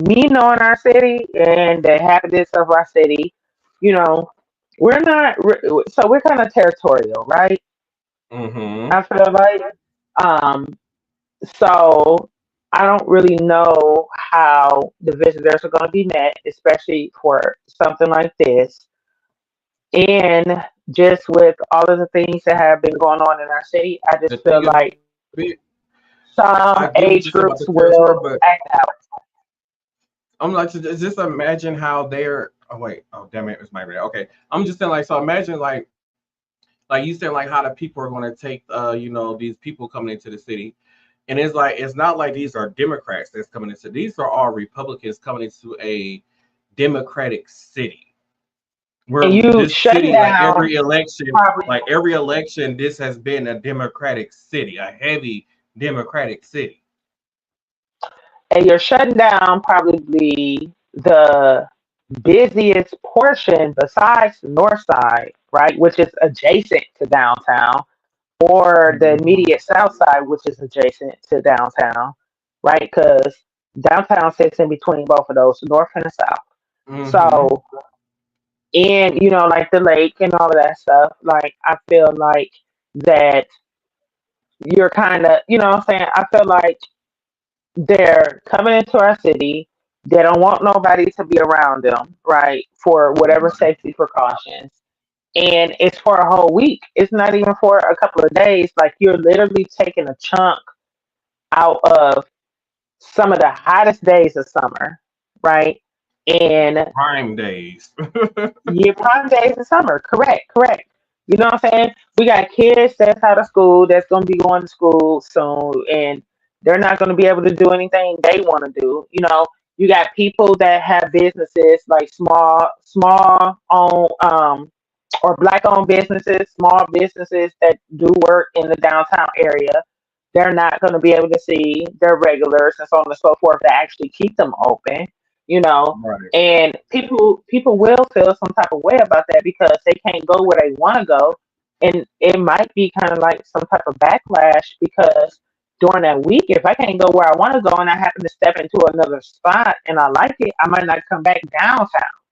me knowing our city and the inhabitants of our city, you know, we're kind of territorial, right?
Mm-hmm.
I feel like. Um, So I don't really know how the visitors are going to be met, especially for something like this. And just with all of the things that have been going on in our city, I
The
just feel
thing is,
like
I
some
get what
age
you're saying about
groups
the territory,
will
but
act out.
I'm like, just imagine how they're. Oh wait, oh damn it, it's my red. Okay, I'm just saying like, so imagine like you said like how the people are going to take these people coming into the city, and it's like it's not like these are Democrats that's coming into. These are all Republicans coming into a Democratic city.
And
Where
you
this
shutting
city,
down probably,
like every election, this has been a Democratic city, a heavy Democratic city.
and you're shutting down probably the busiest portion besides the north side, right, which is adjacent to downtown or the
Mm-hmm.
immediate south side, which is adjacent to downtown, right? Because downtown sits in between both of those, the north and the south.
Mm-hmm.
So, and like the lake and all of that stuff, like I feel like that you're kind of, what I'm saying? I feel like they're coming into our city. They don't want nobody to be around them, right? For whatever safety precautions. And it's for a whole week. It's not even for a couple of days. Like you're literally taking a chunk out of some of the hottest days of summer, right? And
Prime days.
yeah, prime days of summer. Correct, correct. You know what I'm saying? We got kids that's out of school that's going to be going to school soon, and they're not going to be able to do anything they want to do. You know, you got people that have businesses like small own or black owned businesses, small businesses that do work in the downtown area. They're not going to be able to see their regulars and so on and so forth to actually keep them open. You know,
Right.
and people will feel some type of way about that because they can't go where they want to go, and it might be kind of like some type of backlash because during that week, if I can't go where I want to go and I happen to step into another spot and I like it, I might not come back downtown.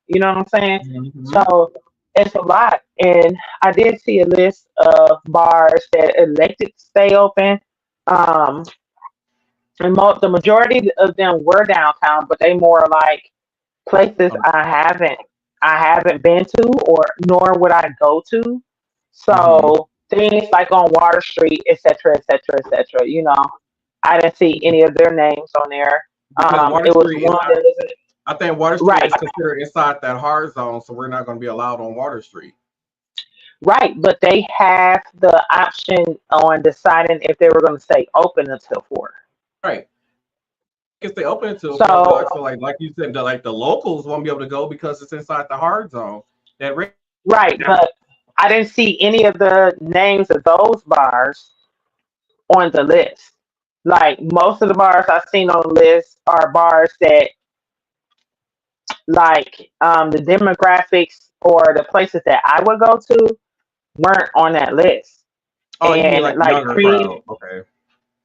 You know what I'm saying?
Mm-hmm.
So it's a lot, and I did see a list of bars that elected to stay open. Um, and the majority of them were downtown, but they more like places I haven't been to or nor would I go to.
Mm-hmm.
So things like on Water Street, et cetera, et cetera, et cetera. You know, I didn't see any of their names on there.
Because Water
It was
Street is
one that was
I think Water Street
right,
is considered inside that hard zone, so we're not going to be allowed on Water Street.
right, but they have the option on deciding if they were going to stay open until 4.
Right. If they open it to 4, but I
So
feel like you said, the locals won't be able to go because it's inside the hard zone. That
right, but I didn't see any of the names of those bars on the list. Like most of the bars I've seen on the list are bars that like the demographics or the places that I would go to weren't on that list.
Oh, you mean like
And
the
like
younger crowd? Okay.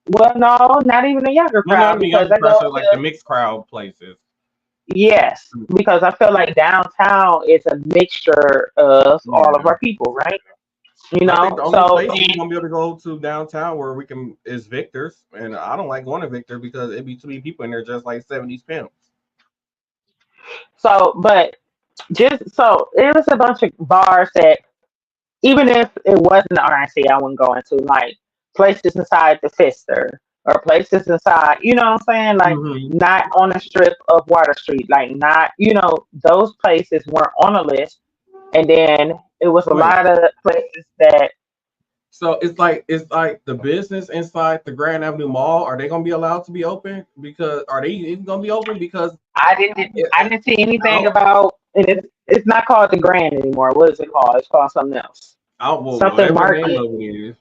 well, no, not even the younger
No, I
crowd
mean
because
younger
I
crowd,
go
so like the
to
mixed crowd places.
yes, because I feel like downtown is a mixture of all of
Yeah.
our people, right? You
I think the
know,
only
so
place we're gonna be able to go to downtown where we can is Victor's, and I don't like going to Victor because it'd be too many people in there, just like 70s pimps.
but just so it was a bunch of bars that even if it wasn't the RNC, I wouldn't go into like places inside the Fister or places inside, you know what I'm saying? Like
Mm-hmm.
not on the strip of Water Street, like not, those places weren't on the list. And then it was a
Wait,
lot of places that
so it's like the business inside the Grand Avenue Mall. Are they gonna be allowed to be open? Because are they even gonna be open? Because
I didn't
it,
I didn't see
I
anything
don't.
about, and it's not called the Grand anymore. What is it called? It's called something else.
Well,
Something
whatever the name
market.
of it is.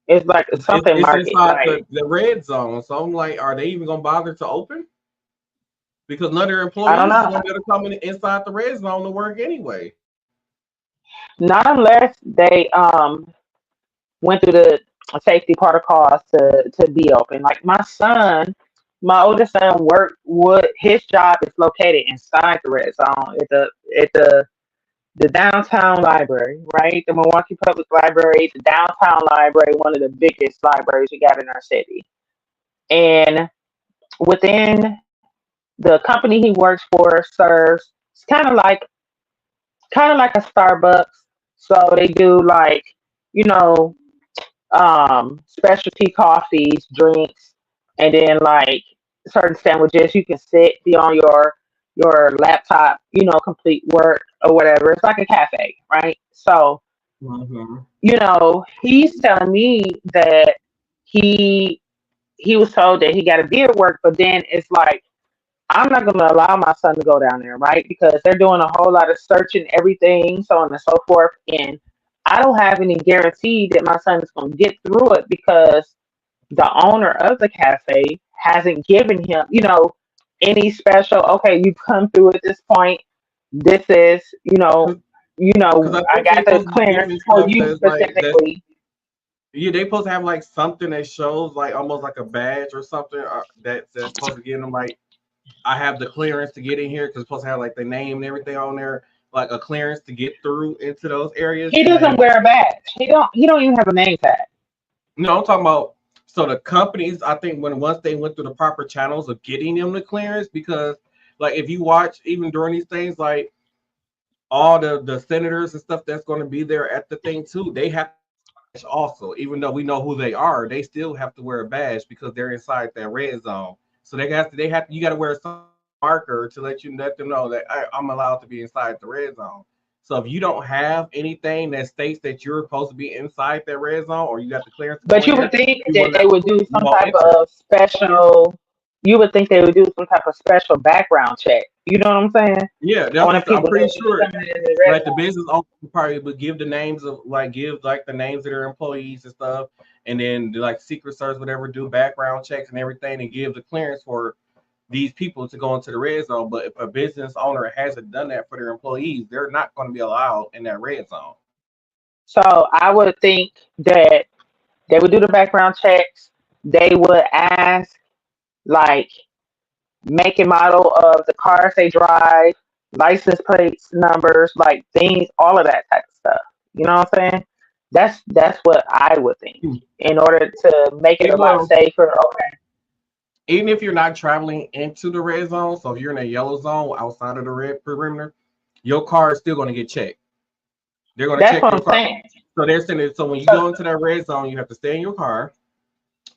It's like something
It's
market.
inside
Like
the red zone. So I'm like, are they even gonna bother to open? Because none of their
I don't
employees is
know.
gonna be able to come inside the red zone to work anyway.
Not unless they went through the safety protocols to be open. Like my oldest son worked would his job is located inside the red zone at the downtown library, right? The Milwaukee Public Library, the downtown library, one of the biggest libraries we got in our city. And within the company he works for serves it's kind of like a Starbucks. So they do like, you know, specialty coffees, drinks, and then like certain sandwiches. You can be on your laptop, complete work or whatever. It's like a cafe, right? So,
Mm-hmm.
he's telling me that he he was told that he got to be at work, but then it's like I'm not going to allow my son to go down there, right? Because they're doing a whole lot of searching, everything, so on and so forth. And I don't have any guarantee that my son is going to get through it because the owner of the cafe hasn't given him, any special, okay, you've come through at this point. This is,
Because I
I
think they
got the
supposed to be
clearance
giving
for
stuff
you
that's like that.
specifically.
Yeah, they supposed to have like something that shows like almost like a badge or something that's supposed to give them like I have the clearance to get in here because it's supposed to have like the name and everything on there, like a clearance to get through into those areas.
He
And
doesn't
then
wear a badge. He don't even have a name tag.
no, I'm talking about So the companies, I think, once they went through the proper channels of getting them the clearance, because like if you watch even during these things, like all the senators and stuff that's going to be there at the thing too, they have to also, even though we know who they are, they still have to wear a badge because they're inside that red zone. So you got to wear some marker to let them know that I'm allowed to be inside the red zone. So if you don't have anything that states that you're supposed to be inside that red zone, or you got the clearance to go
But
in
you
there,
would think
you
that
will
they
not,
would do
you
some
won't
type
enter.
of special. You would think they would do some type of special background check. You know what I'm saying?
Yeah,
On the
I'm
people
pretty
that would be
sure.
coming in the red
Like the
zone.
business owner probably would give the names of give like the names of their employees and stuff, and then like Secret Service whatever do background checks and everything, and give the clearance for these people to go into the red zone. But if a business owner hasn't done that for their employees, they're not going to be allowed in that red zone.
So I would think that they would do the background checks. They would ask like make and model of the cars they drive, license plates, numbers, like things, all of that type of stuff. You know what I'm saying? That's what I would think in order to make it
It
a lot
will,
safer. Okay.
even if you're not traveling into the red zone. So if you're in a yellow zone outside of the red perimeter, your car is still going to get checked. They're going to
That's
check
what
your
I'm
car.
saying.
So they're saying that, so when you
So
go into that red zone, you have to stay in your car,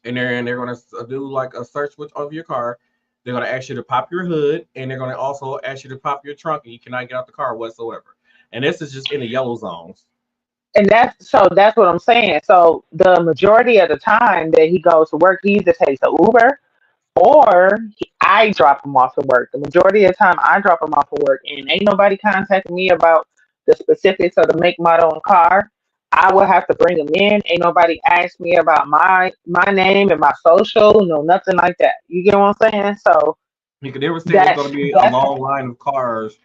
and they're going to do like a search of your car. They're going to ask you to pop your hood, and they're going to also ask you to pop your trunk, and you cannot get out the car whatsoever. And this is just in the yellow zones.
and that's what I'm saying. So the majority of the time that he goes to work, he either takes an Uber or I drop him off at work. The majority of the time, I drop him off at work, and ain't nobody contacting me about the specifics of the make, model, and car. I will have to bring him in. Ain't nobody ask me about my name and my social, no nothing like that. You get what I'm saying? So
Because they were saying there's going
that's
to be a
that's
long line of cars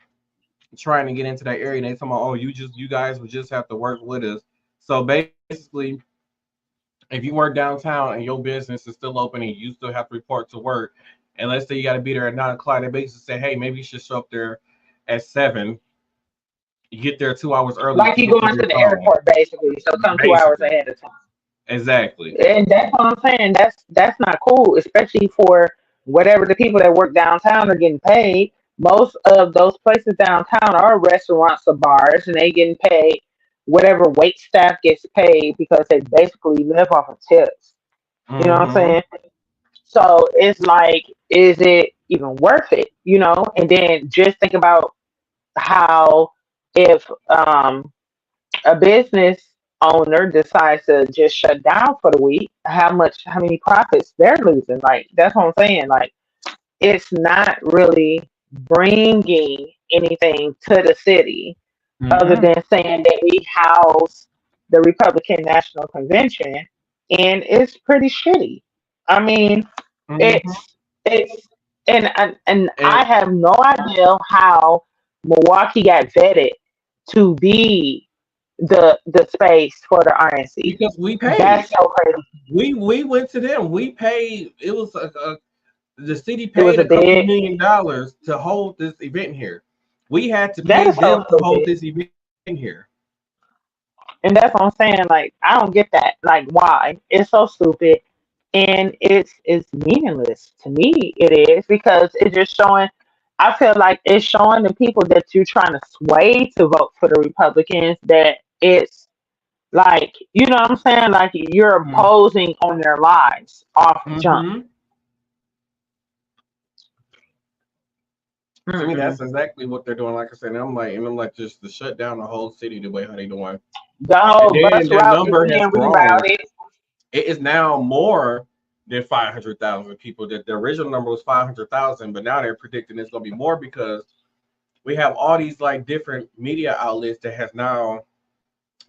trying to get into that area, and they talking about, oh, you guys would just have to work with us. So basically, if you work downtown and your business is still open and you still have to report to work, and let's say you got to be there at 9 o'clock, they basically say, hey, maybe you should show up there at 7. You get there 2 hours early
like
to
you
get to
going to
your
the
phone.
airport basically. So come 2 hours
Basically,
ahead of time.
exactly.
And that's what I'm saying. That's not cool, especially for whatever the people that work downtown are getting paid. Most of those places downtown are restaurants or bars, and they getting paid whatever wait staff gets paid because they basically live off of tips. You know what I'm
Mm-hmm.
saying? So it's like, is it even worth it? You know? And then just think about how if a business owner decides to just shut down for the week, how many profits they're losing. Like that's what I'm saying. Like it's not really bringing anything to the city other
Mm-mm.
than saying that we house the Republican National Convention, and it's pretty shitty. I mean,
Mm-hmm.
it's and I
And
have no idea how Milwaukee got vetted to be the space for the RNC.
because we paid,
That's so crazy.
we went to them. We paid. It was the city
It was
paid
a
a couple
bid.
$1 million to hold this event here. We had to
That
pay
is so
them to hold
stupid.
this event here.
And that's what I'm saying. Like, I don't get that. Like, why? It's so stupid. And it's meaningless. To me, it is because it's just showing I feel like it's showing the people that you're trying to sway to vote for the Republicans that it's like, you know what I'm saying? Like you're imposing on their lives off jump.
Mm-hmm. To me,
Mm-mm.
that's exactly what they're doing. Like I said, and I'm like, just to shut down the whole city the way how they doing.
The
And
whole
then
bus
that
route is
number has
being
grown.
rerouted.
It is now more than 500,000 people. That the original number was 500,000, but now they're predicting it's going to be more because we have all these like different media outlets that has now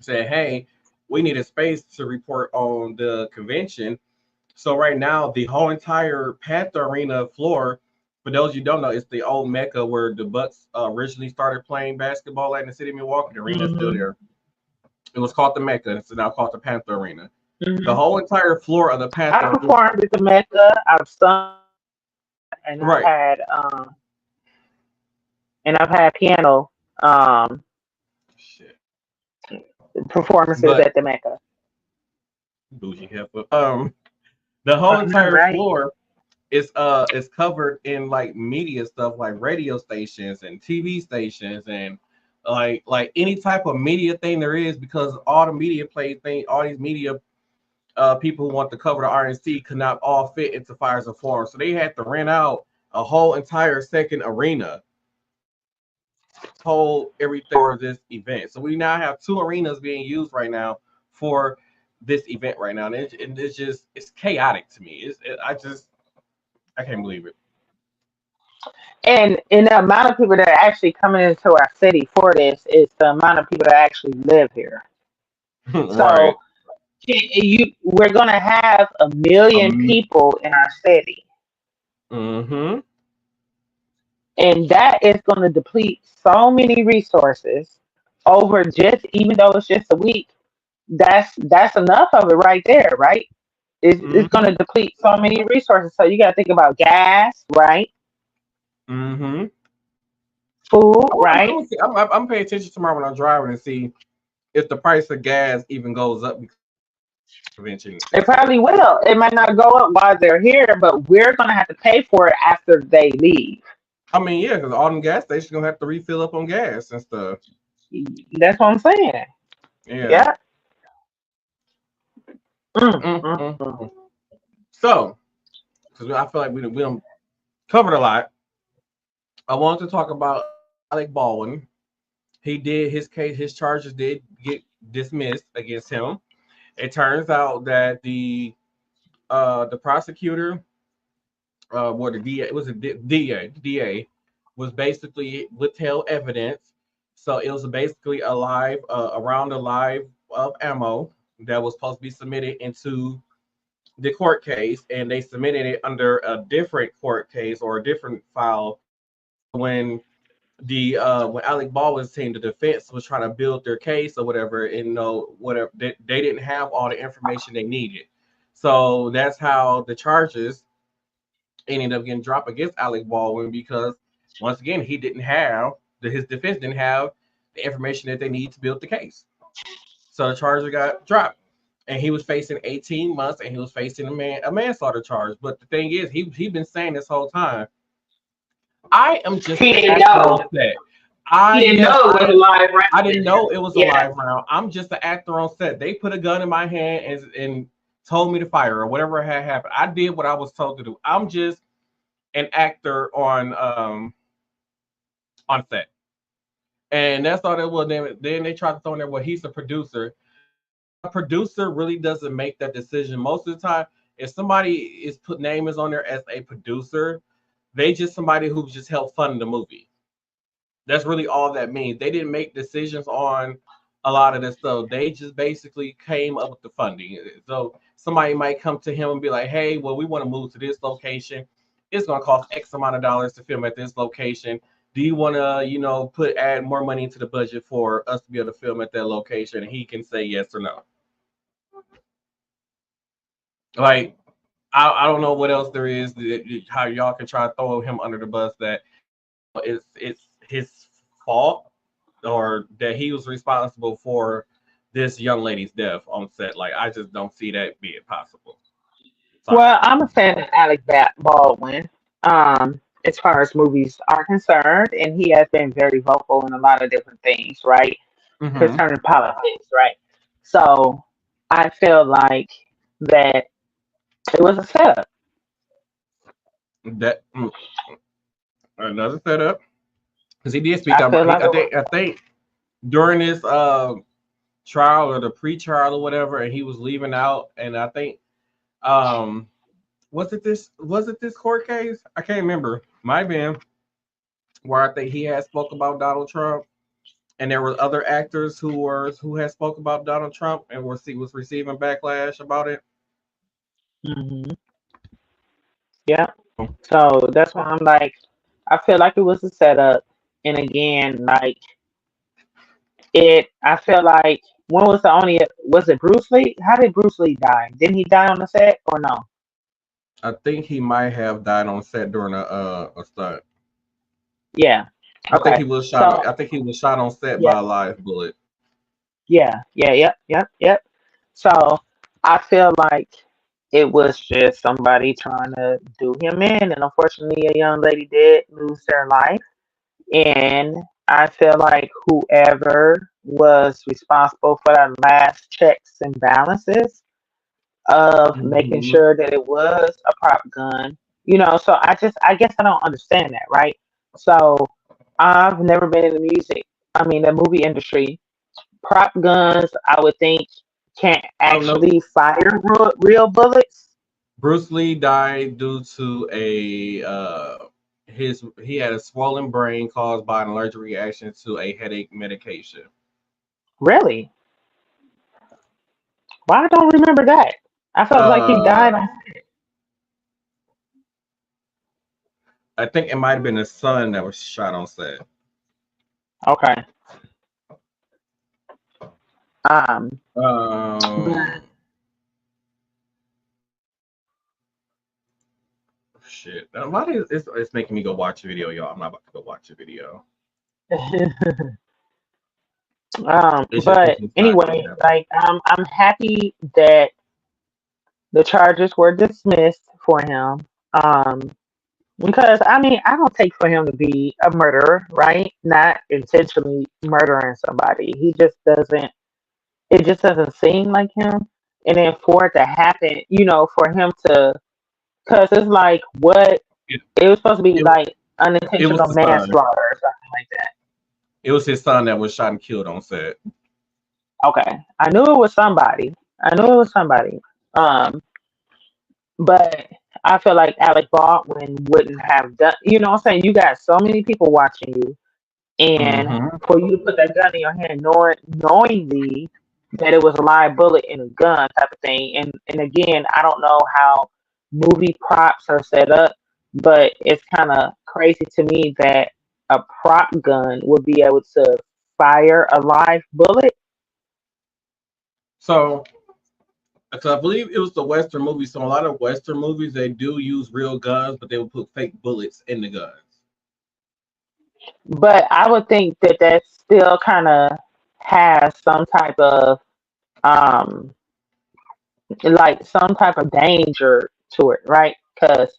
said, hey, we need a space to report on the convention. So right now, the whole entire Panther Arena floor, for those you don't know, it's the old Mecca where the Bucks originally started playing basketball at in the city of Milwaukee. The arena is still
Hmm.
there. It was called the Mecca. It's now called the Panther Arena. The
Hmm.
whole entire floor of the
I
Panther Arena,
performed at the Mecca. I've sung and
right?
I've had piano
Shit,
performances
but
at the Mecca.
bougie heifer. The whole
I know,
entire
right?
floor is covered in like media stuff, like radio stations and TV stations and like any type of media thing there is, because all the media play thing, all these media people who want to cover the RNC could not all fit into Fires and Forum, so they had to rent out a whole entire second arena, whole everything for this event. So we now have two arenas being used right now for this event right now, and it's just it's chaotic to me. I can't believe it.
And the amount of people that are actually coming into our city for this is the amount of people that actually live here.
Right.
So we're gonna have 1 million
Um,
people in our city,
mm-hmm.
and that is going to deplete so many resources over just, even though it's just a week. That's enough of it right there, right? It's going
Mm-hmm.
to deplete so many resources. So you got to think about gas, right?
Mm-hmm.
Food,
I'm,
right?
gonna see, I'm paying attention tomorrow when I'm driving and see if the price of gas even goes up because of convention.
It probably will. It might not go up while they're here, but we're going to have to pay for it after they leave.
I mean, yeah, because all them gas stations gonna have to refill up on gas and stuff.
That's what I'm saying.
Yeah.
Yeah. Mm,
mm
mm,
mm
mm.
mm. So, because I feel like we done covered a lot, I wanted to talk about Alec Baldwin. He did his case, his charges did get dismissed against him. It turns out that the prosecutor, what the DA it was a DA was basically withheld evidence. So it was basically a live around a live of ammo that was supposed to be submitted into the court case, and they submitted it under a different court case or a different file when when Alec Baldwin's team, the defense, was trying to build their case or whatever, and whatever they didn't have all the information they needed. So that's how the charges ended up getting dropped against Alec Baldwin, because once again he didn't have his defense didn't have the information that they need to build the case. So the charges got dropped, and he was facing 18 months, and he was facing a manslaughter charge. But the thing is, he been saying this whole time, I am just
He
an
didn't
actor on
know.
set.
He didn't know it was a live round
I
in
didn't
there.
know it was a
Yeah.
live round. I'm just an actor on set. They put a gun in my hand and told me to fire or whatever had happened. I did what I was told to do. I'm just an actor on set. And that's all that was. Then they tried to throw in there, well, he's a producer. A producer really doesn't make that decision. Most of the time, if somebody is put name is on there as a producer, they just somebody who just helped fund the movie. That's really all that means. They didn't make decisions on a lot of this stuff. They just basically came up with the funding. So somebody might come to him and be like, hey, well, we want to move to this location. It's going to cost X amount of dollars to film at this location. Do you want to, add more money into the budget for us to be able to film at that location? And he can say yes or no. Like, I don't know what else there is how y'all can try to throw him under the bus that it's his fault or that he was responsible for this young lady's death on set. Like, I just don't see that being possible. Sorry.
Well, I'm a fan of Alec Baldwin, as far as movies are concerned, and he has been very vocal in a lot of different things, right?
Mm-hmm.
Concerning politics, right? So I feel like that it was a setup.
That another setup, because he did speak
I
up.
feel like it was.
I think during this trial or the pre-trial or whatever, and he was leaving out, and I think um was it this court case? I can't remember. Might have been where I think he had spoke about Donald Trump, and there were other actors who had spoke about Donald Trump and was receiving backlash about it.
Hmm. Yeah. So that's why I'm like, I feel like it was a setup. And again, like I feel like when was it Bruce Lee? How did Bruce Lee die? Didn't he die on the set or no?
I think he might have died on set during a stunt.
Yeah.
I think he
Okay.
was shot.
So
I think he was shot on set
yeah,
by a live bullet.
yeah, yeah, yep, yep, yep. So I feel like it was just somebody trying to do him in, and unfortunately, a young lady did lose their life. And I feel like whoever was responsible for that last checks and balances of making
Hmm.
sure that it was a prop gun, so I guess I don't understand that, right? So I've never been in the the movie industry. Prop guns, I would think, can't
Oh no,
actually fire real bullets.
Bruce Lee died due to he had a swollen brain caused by an allergic reaction to a headache medication.
Really? Why I don't remember that? I felt like he
Uh,
died on.
I think it might have been his son that was shot on set.
Okay. Um,
Um,
but
shit. Why is it's making me go watch a video, y'all? I'm not about to go watch a video. It's
but
just not gonna
anyway,
happen.
like I'm happy that the charges were dismissed for him. Um, because I don't take for him to be a murderer, right? Not intentionally murdering somebody. He just doesn't. It just doesn't seem like him. And then for it to happen, for him to, because it's like what
It,
it was supposed to be
it,
like
it was
unintentional
the son.
manslaughter or something like that.
It was his son that was shot and killed on set.
Okay, I knew it was somebody. I knew it was somebody. Um, but I feel like Alec Baldwin wouldn't have done. You know what I'm saying? You got so many people watching you, and
Hmm.
for you to put that gun in your hand, knowingly that it was a live bullet in a gun type of thing. And again, I don't know how movie props are set up, but it's kind of crazy to me that a prop gun would be able to fire a live bullet.
So, so I believe it was the Western movie. So a lot of Western movies they do use real guns, but they will put fake bullets in the guns.
But I would think that that still kind of has some type of um like some type of danger to it, right? Because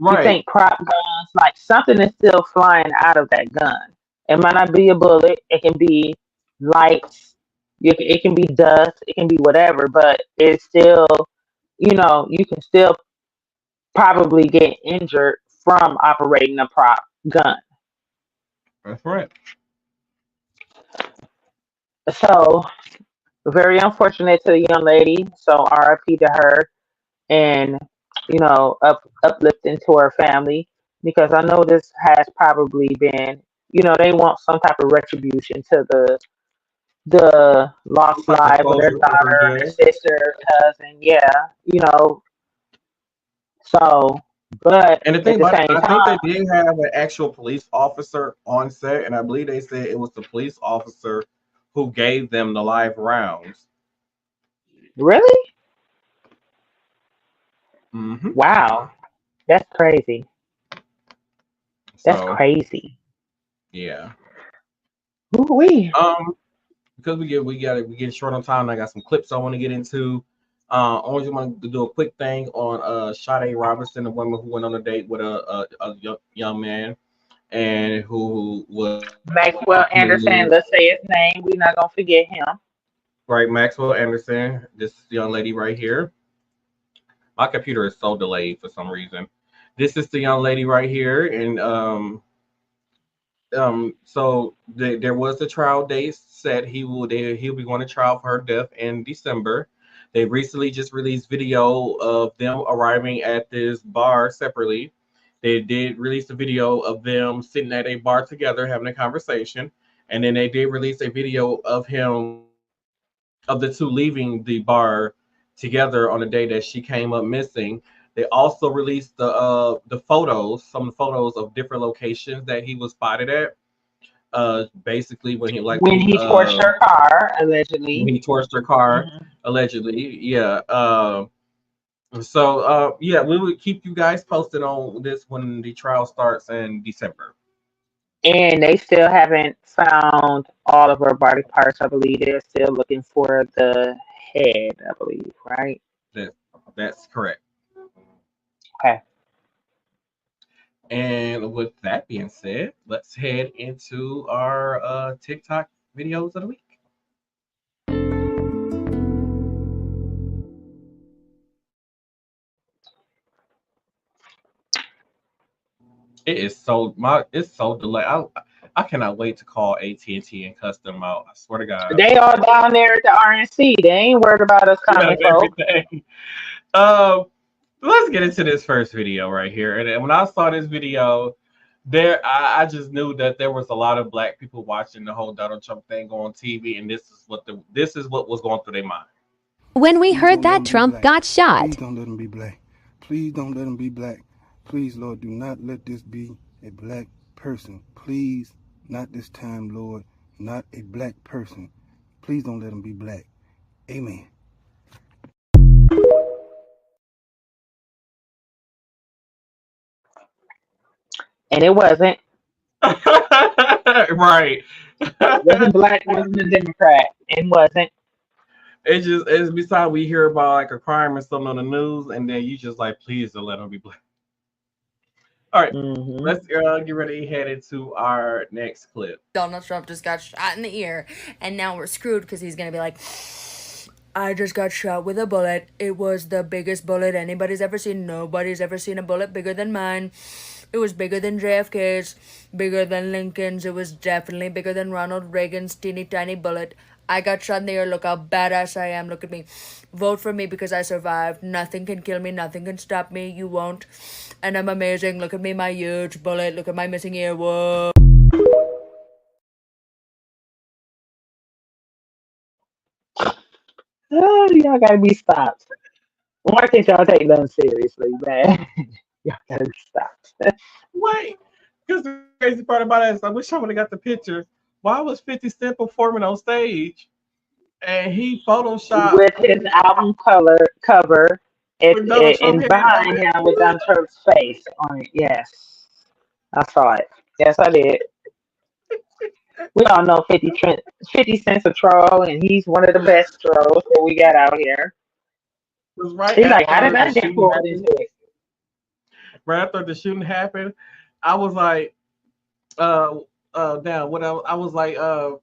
you
Right.
think prop guns, like something is still flying out of that gun. It might not be a bullet. It can be lights. It can be dust. It can be whatever. But it's still, you can still probably get injured from operating a prop gun.
That's right.
So very unfortunate to the young lady. So RIP to her, and uplifting to her family, because I know this has probably been, they want some type of retribution to the
Some
lost
type of
life of their
closure for her,
daughter, their
yes.
sister, cousin, yeah, so, but
And the thing
at the
about it,
same
I think they
time,
did have an actual police officer on set, and I believe they said it was the police officer who gave them the live rounds.
really,
Hmm.
wow, that's crazy. That's
So
crazy.
yeah.
Ooh-wee.
Because we get short on time. And I got some clips I want to get into. I only want to do a quick thing on Sade Robinson, a woman who went on a date with a young man and who was
Maxwell Anderson,
ultimately
let's say his name. We're not gonna forget him.
right. Maxwell Anderson, this young lady right here. My computer is so delayed for some reason. This is the young lady right here, and so there was a trial date set. He'll be going to trial for her death in December. They recently just released video of them arriving at this bar separately. They did release a video of them sitting at a bar together having a conversation, and then they did release a video of the two leaving the bar together on the day that she came up missing. They also released the photos, some photos of different locations that he was spotted at. Basically when he
When he torched her car, allegedly.
when he torched her car,
Mhm.
allegedly. Yeah. Yeah, we will keep you guys posted on this when the trial starts in December.
And they still haven't found all of her body parts. I believe they're still looking for the head, I believe, right?
That that's correct.
Okay.
And with that being said, let's head into our TikTok videos of the week. It is it's so delayed. I cannot wait to call AT&T and cuss them out. I swear to God.
They all down there at the RNC. They ain't worried about us
Out
common
of
folk.
everything. Um, let's get into this first video right here. And when I saw this video, I just knew that there was a lot of black people watching the whole Donald Trump thing on TV, and this is what was going through their mind.
When we heard that Trump got shot.
Please don't let him be black. Please don't let him be black. Please, Lord, do not let this be a black person. Please, not this time, Lord. Not a black person. Please don't let him be black. Amen.
And it wasn't.
Right.
Wasn't black, wasn't a Democrat. It wasn't.
It's besides we hear about like a crime or something on the news, and then you just like, please don't let him be black. All right, let's get ready to head into our next clip.
Donald Trump just got shot in the ear, and now we're screwed because he's gonna be like, I just got shot with a bullet. It was the biggest bullet anybody's ever seen. Nobody's ever seen a bullet bigger than mine. It was bigger than JFK's, bigger than Lincoln's. It was definitely bigger than Ronald Reagan's teeny tiny bullet. I got shot in the ear. Look how badass I am. Look at me. Vote for me because I survived. Nothing can kill me. Nothing can stop me. You won't. And I'm amazing. Look at me, my huge bullet. Look at my missing ear. Whoa.
Oh, y'all gotta be stopped. Why can't y'all take them seriously, man? Y'all gotta be stopped.
Wait, because the crazy part about it is I wish I would have got the picture. Why was 50 Cent performing on stage and he photoshopped
with his album cover
with Donald Trump
and
head
behind
on it?
him with Donald Trump's face on it? Yes, I saw it. Yes, I did. We all know 50 Cent's a troll, and he's one of the best trolls that we got out here.
It was right
He's like, how
after
did I
the
get
shooting
pulled
happened.
into it?
Right after the shooting happened, I was like, down. I was like, oh,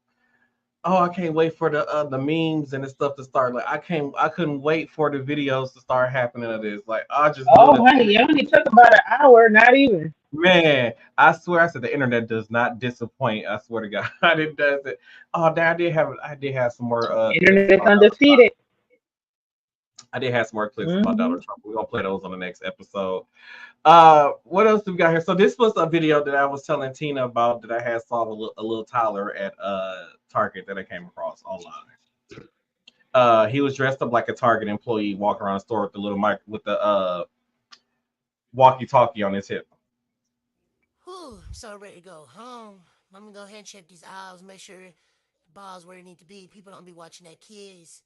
I can't wait for the memes and the stuff to start. Like, I couldn't wait for the videos to start happening of this. Like, I just knew
Oh, honey, it only took about an hour, not even.
man, I swear, I said the internet does not disappoint. I swear to God, it doesn't. Oh, I did have some more.
Internet's undefeated.
I did have some more clips
Mm-hmm.
about Donald Trump. We're gonna play those on the next episode. What else do we got here? So this was a video that I was telling Tina about that I had saw a little Tyler at Target that I came across online. He was dressed up like a Target employee, walking around the store with the little mic with the walkie-talkie on his hip.
Whew, I'm so ready to go home. I'm gonna go ahead and check these aisles, make sure the ball's where it need to be. People don't be watching that kids.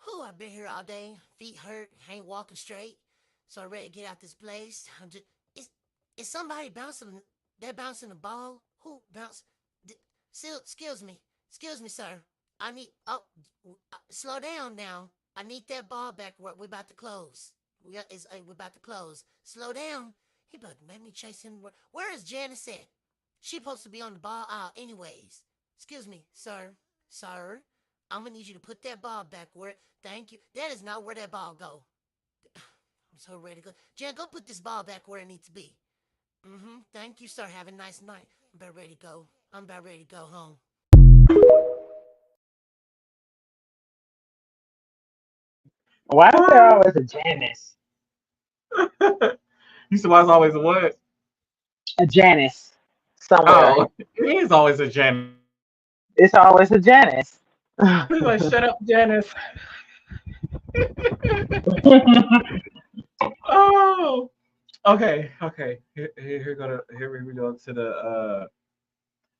Whew, I've been here all day. Feet hurt, ain't walking straight. So I'm ready to get out this place. Is somebody bouncing? They're bouncing the ball? Who bounce? Excuse me, sir. I need. Slow down now. I need that ball back. We're about to close. We're about to close. Slow down. He about to make me chase him. Where is Janice at? She supposed to be on the ball aisle anyways. Excuse me, sir. Sir, I'm gonna need you to put that ball back where. Thank you. That is not where that ball go. I'm so ready to go. Jan, go put this ball back where it needs to be. Thank you, sir. Have a nice night. I'm about ready to go. I'm about ready to go home.
Why is there always a Janice?
You said why is always a what?
A Janice somewhere.
Oh, it is always a Janice.
It's always a Janice.
He's like, shut up, Janice. Oh, okay. Here we go to the.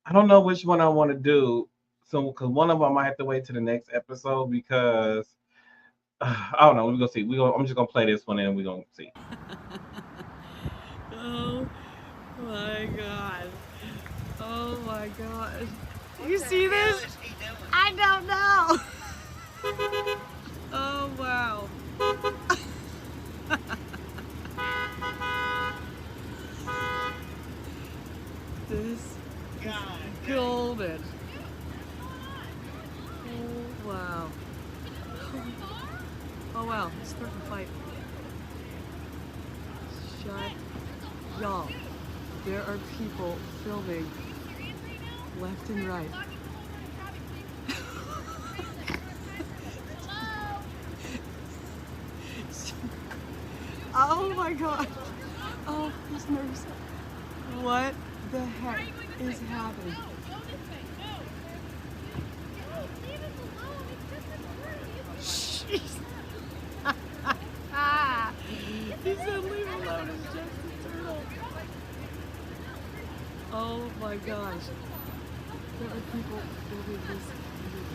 I don't know which one I want to do. So, because one of them I might have to wait to the next episode because I don't know. We're gonna see. I'm just gonna play this one and we're gonna see.
Oh my god. Oh my god. You see this? I don't know. Oh wow. Oh wow, it's starting to fight. Shut. Y'all, there are people filming left and right. Oh my god. Oh, he's nervous. What the heck is happening? Jeez. He said leave alone, it's just a turtle. Oh my gosh. There are people filming this video.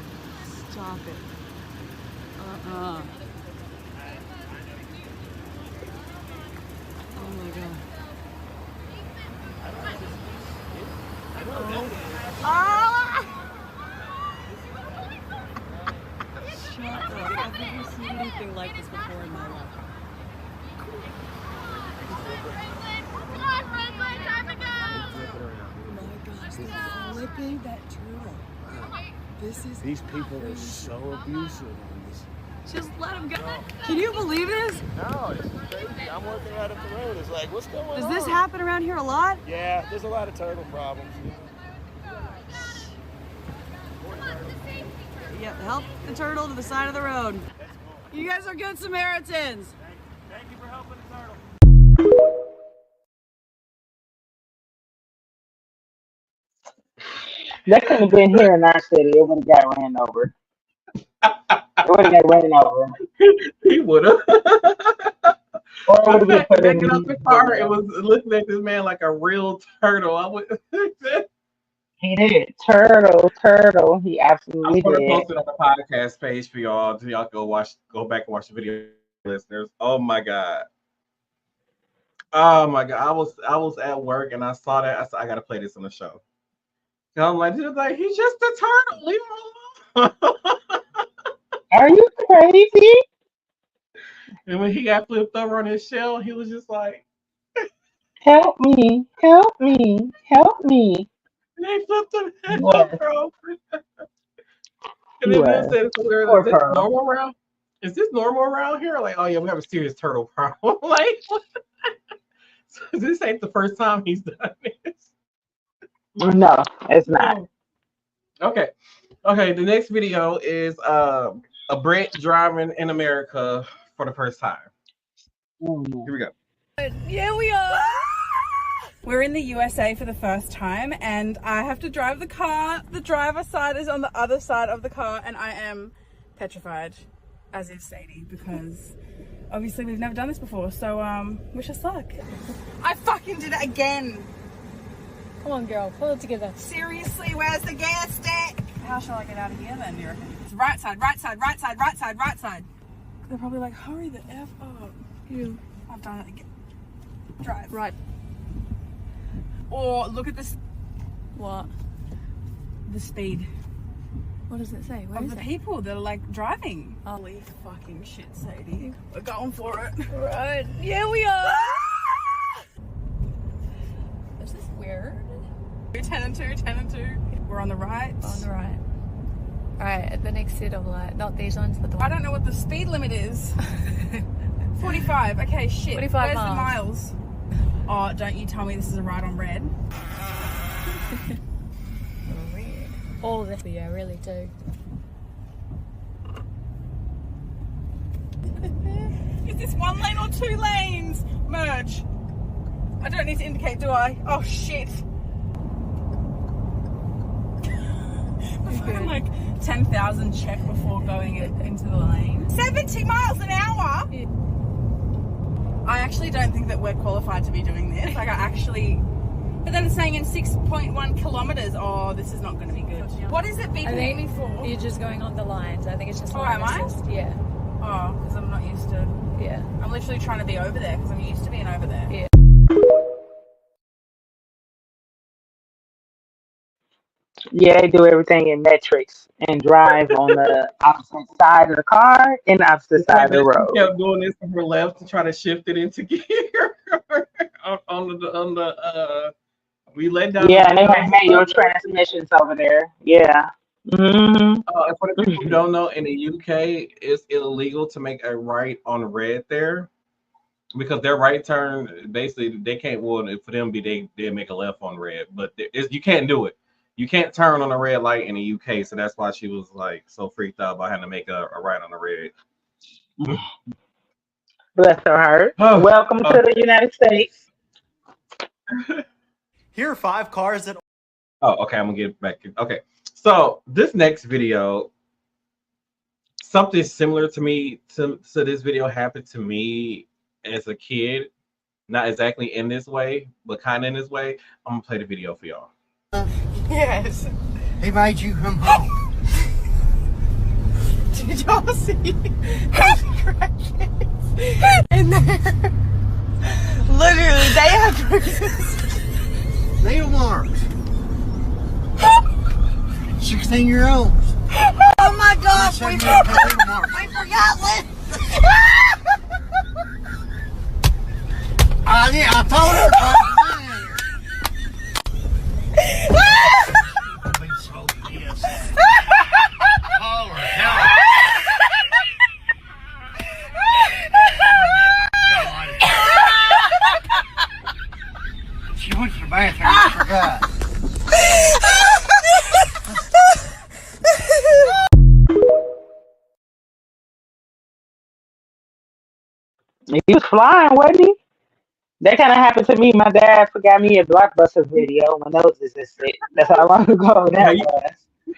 Stop it. Oh my god. Shut up. I've never seen anything like this before in my life. Flipping that turtle. These people are so abusive on this. Just let him go. Can you believe this?
No, it's crazy. I'm working right up the road. It's like, what's going on?
Does this happen around here a lot?
Yeah, there's a lot of turtle problems.
Yep, help the turtle to the side of the road. You guys are good Samaritans.
Thank you for helping the turtle.
That couldn't have been here in our city. It would have got ran over. It would have got ran over.
He would have.
Or it would have been put in
Backing up the car, it was looking at this man like a real turtle. I would.
He did. Turtle. He absolutely
I'm gonna
did.
post it on the podcast page for y'all. So y'all go back and watch the video, listeners. Oh my god. I was at work and I saw that. I said, I gotta play this on the show. And I'm like, he's just a turtle. Leave him alone.
Are you crazy?
And when he got flipped over on his shell, he was just like,
help me. And
they flipped him over. And then Bill said, is this normal around? Is this normal around here? Like, oh yeah, we have a serious turtle problem. Like, so this ain't the first time he's done this.
No, it's not.
Okay. The next video is a Brit driving in America for the first time. Here we go.
Yeah, we are. We're in the USA for the first time, and I have to drive the car. The driver's side is on the other side of the car, and I am petrified, as is Sadie, because obviously we've never done this before. So wish us luck. I fucking did it again.
Come on, girl, pull it together.
Seriously, where's the gas stick? How shall I get out of here then, do you reckon? It's right side. They're probably like, hurry the F up. I've done it again. Drive.
Right.
Or look at this.
What?
The speed.
What does it say? Where
of
is
the
it?
people that are like driving.
Oh.
Holy fucking shit, Sadie. We're going for it.
Right. Yeah, we are. Is this weird?
10 and 2. We're on the right.
On the right. Alright, at the next set of light. Not these ones, but the
I don't know what the speed limit is. 45. Okay, shit.
45
Where's
miles.
the miles? Oh, don't you tell me this is a ride on red.
Red. All this video, really, too.
Is this 1 lane or 2 lanes? Merge. I don't need to indicate, do I? Oh, shit. I'm like 10,000 check before going into the lane. 70 miles an hour? Yeah. I actually don't think that we're qualified to be doing this. Like, but then it's saying in 6.1 kilometers. Oh, this is not going to be good. What is it beeping me for?
You're just going on the lines. I think it's just
am I?
Yeah.
Oh, because I'm not used to.
Yeah.
I'm literally trying to be over there because I'm used to being over there.
Yeah.
Yeah, they do everything in metrics and drive on the opposite side of the car and the opposite side of the road.
She kept doing this from her left to try to shift it into gear on the we let down.
Yeah, and they have manual transmissions over there. Yeah. Mm-hmm.
And for the people who don't know, in the UK, it's illegal to make a right on red there because their right turn basically they can't. Well, for them, they make a left on red, but you can't do it. You can't turn on a red light in the UK, so that's why she was like so freaked out about having to make a right on the red.
Bless her heart. Welcome to the United States.
Here are 5 cars that.
Oh, okay. I'm gonna get back. Okay, so this next video, something similar to me to this video happened to me as a kid. Not exactly in this way, but kind of in this way. I'm gonna play the video for y'all.
Yes.
He made you come home.
Did y'all see those crackheads in there? Literally, they have bruises.
Needle marks. 16-year-olds.
Oh my gosh, we forgot Liz.
I told her. She went to the bathroom and forgot.
He was flying, wasn't he? That kind of happened to me. My dad forgot me a Blockbuster video when those existed. That's how long ago that was.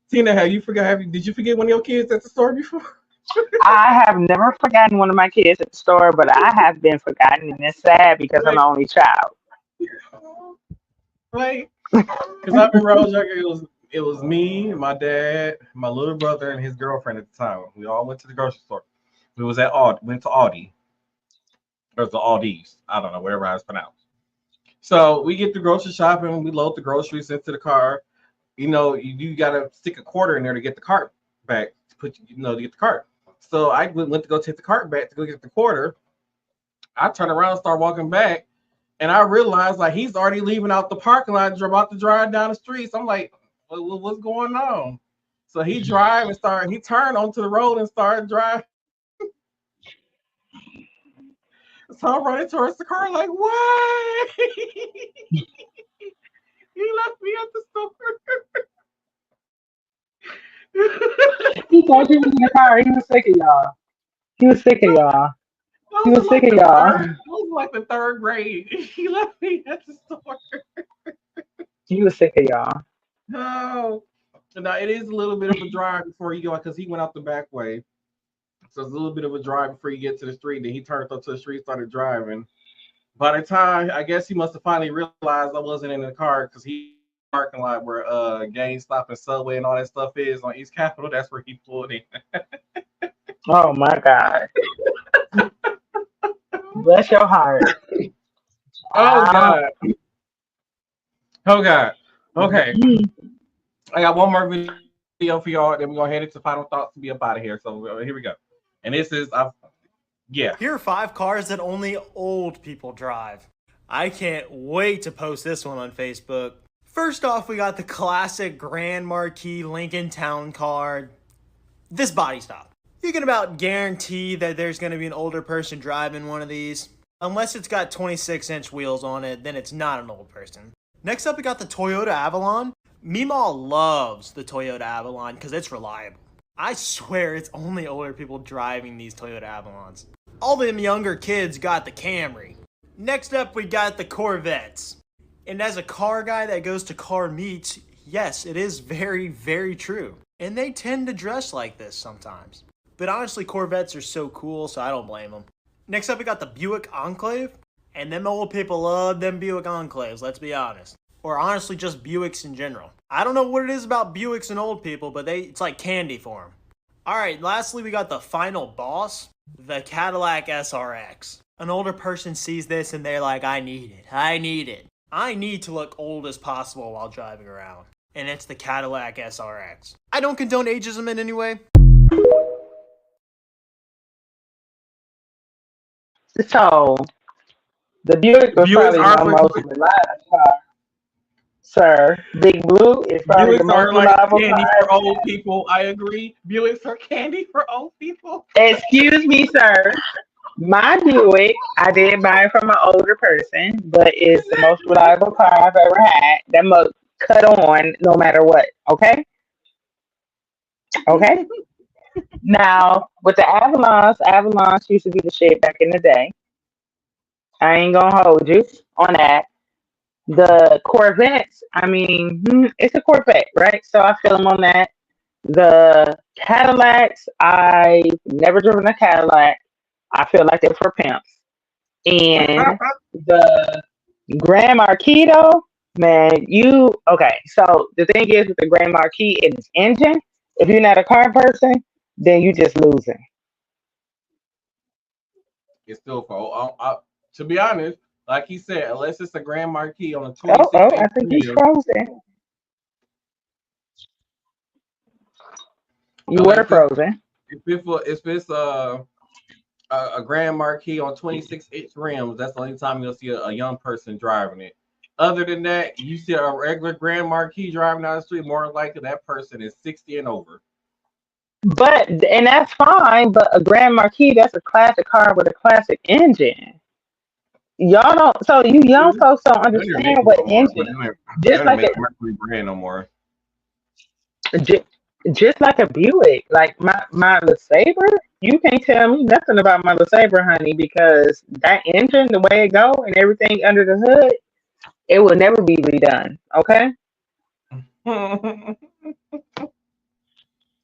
Tina, did you forget one of your kids at the store before?
I have never forgotten one of my kids at the store, but I have been forgotten, and it's sad because I'm the only child.
Right? Because I remember I was younger. It was me, my dad, my little brother, and his girlfriend at the time. We all went to the grocery store. We was at went to Aldi. Or the Aldi's. I don't know, whatever I was pronounced. So we get the grocery shopping, we load the groceries into the car. You know, you gotta stick a quarter in there to get the cart back, to get the cart. So I went to go take the cart back to go get the quarter. I turn around and start walking back, and I realized like he's already leaving out the parking lot, about to drive down the street. So I'm like, what's going on? So he he turned onto the road and started driving. So I'm running towards the car like, what? He left me at the store.
He thought he was in the car. He was sick of y'all. He was sick of y'all. He was sick of y'all.
I was like the 3rd grade. He left me at the store.
He was sick of y'all.
No. Now it is a little bit of a drive before you go, because he went out the back way. So it's a little bit of a drive before you get to the street. Then he turned up to the street, started driving. By the time, I guess he must have finally realized I wasn't in the car, because he parking lot where GameStop and Subway and all that stuff is on East Capitol. That's where he pulled in.
Oh my God. Bless your heart.
Oh God. Oh God. Okay. I got one more video for y'all. Then we're gonna head into final thoughts to be up out of here. So here we go. And this is yeah.
Here are 5 cars that only old people drive. I can't wait to post this one on Facebook. First off, we got the classic Grand Marquis Lincoln Town Car. This body style. You can about guarantee that there's going to be an older person driving one of these. Unless it's got 26-inch wheels on it, then it's not an old person. Next up, we got the Toyota Avalon. Meemaw loves the Toyota Avalon because it's reliable. I swear it's only older people driving these Toyota Avalons. All them younger kids got the Camry. Next up, we got the Corvettes. And as a car guy that goes to car meets, yes, it is very, very true. And they tend to dress like this sometimes. But honestly, Corvettes are so cool, so I don't blame them. Next up, we got the Buick Enclave. And them old people love them Buick Enclaves, let's be honest. Or honestly, just Buicks in general. I don't know what it is about Buicks and old people, but it's like candy for them. Alright, lastly, we got the final boss, the Cadillac SRX. An older person sees this and they're like, I need it. I need to look old as possible while driving around. And it's the Cadillac SRX. I don't condone ageism in any way.
So, the Buick was probably my most reliable car. Sir, Big Blue is probably the
Buicks
most
are like
reliable
candy
car.
for old people. I agree. Buicks are candy for old people.
Excuse me, sir. My Buick, I did buy it from an older person, but it's the most reliable car I've ever had. That must cut on no matter what. Okay? Okay? Now, with the Avalons used to be the shit back in the day. I ain't gonna hold you on that. The Corvettes, I mean, it's a Corvette, right? So I feel them on that. The Cadillacs, I've never driven a Cadillac. I feel like they're for pimps. And the Grand Marquis, though, man, you okay? So the thing is with the Grand Marquis and its engine, if you're not a car person, then you just losing.
It's still for to be honest, like he said, unless it's a Grand Marquis on a
Oh,
26
I
inch
think he's
rim,
frozen. You
no,
were frozen.
if it's a Grand Marquis on 26-inch rims, that's the only time you'll see a young person driving it. Other than that, you see a regular Grand Marquis driving down the street, more likely that person is 60 and over.
But and that's fine. But a Grand Marquis, that's a classic car with a classic engine. Y'all don't. So you young folks don't
They don't even make
understand
them
what
no more. But
engine.
they
Just
don't even
like
make
a
the Mercury brand no more.
just, just like a Buick, like my LeSabre. You can't tell me nothing about my LeSabre, honey, because that engine, the way it go, and everything under the hood, it will never be redone. Okay,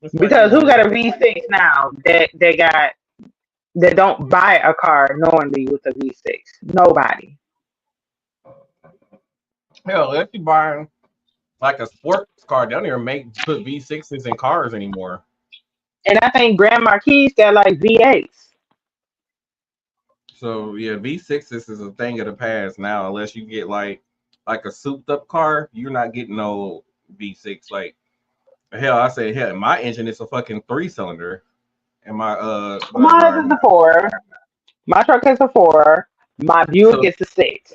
Especially
because who
when
got a V6 now that don't buy a car knowingly with a V6? Nobody.
hell, if you buying like a sports car, they don't even put V6s in cars anymore.
And I think Grand Marquis got like V8s.
So yeah, V6s is a thing of the past now. Unless you get like a souped up car, you're not getting no V6. Like hell, I say hell, my engine is a fucking 3-cylinder, and my what I
Mine
drive
is
now.
a four. My truck is a four. My Buick
So,
is a six.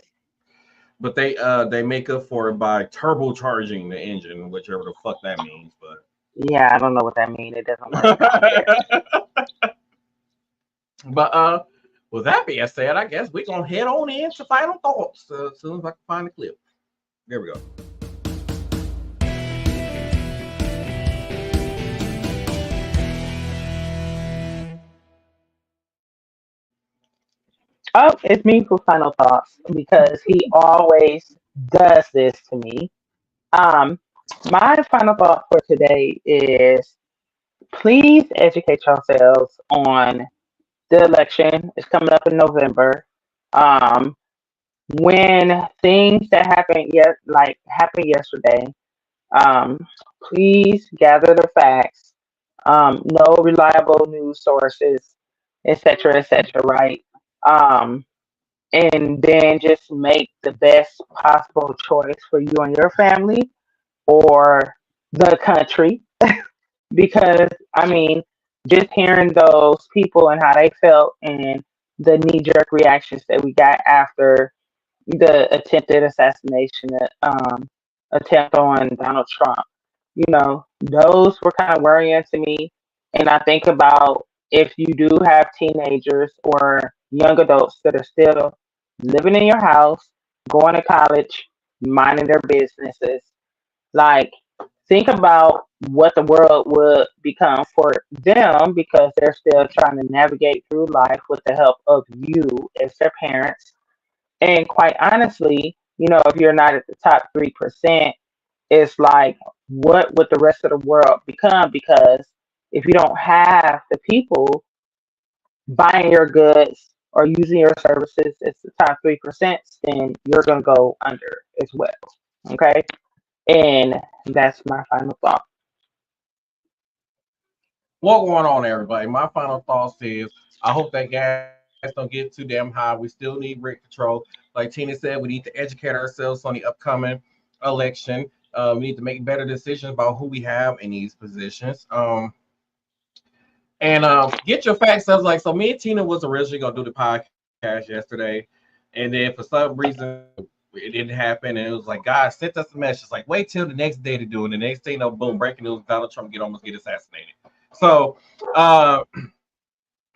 but they make up for it by turbocharging the engine, whichever the fuck that means.
Yeah, I don't know what that means. It doesn't work. I don't care.
But with that being said, I guess we're gonna head on into final thoughts as soon as I can find the clip. There we go.
Oh, it's me for final thoughts because he always does this to me. Um, my final thought for today is please educate yourselves on the election. It's coming up in November. Um, when things that happened yet like happened yesterday, um, please gather the facts. Know reliable news sources, etc., right? Um, and then just make the best possible choice for you and your family or the country. Because, I mean, just hearing those people and how they felt and the knee jerk reactions that we got after the attempted assassination attempt on Donald Trump, those were kind of worrying to me. And I think about if you do have teenagers or young adults that are still living in your house, going to college, minding their businesses, like think about what the world would become for them because they're still trying to navigate through life with the help of you as their parents. And quite honestly, if you're not at the top 3%, it's like, what would the rest of the world become? Because if you don't have the people buying your goods or using your services as the top 3%, then you're going to go under as well. Okay. And that's my final thought.
What going on, everybody? My final thoughts is I hope that gas don't get too damn high. We still need rent control. Like Tina said, we need to educate ourselves on the upcoming election. We need to make better decisions about who we have in these positions. And get your facts. I was like, so me and Tina was originally gonna do the podcast yesterday, and then for some reason it didn't happen, and it was like God sent us a message like wait till the next day to do it. And the next thing, boom, breaking news: Donald Trump almost get assassinated. So,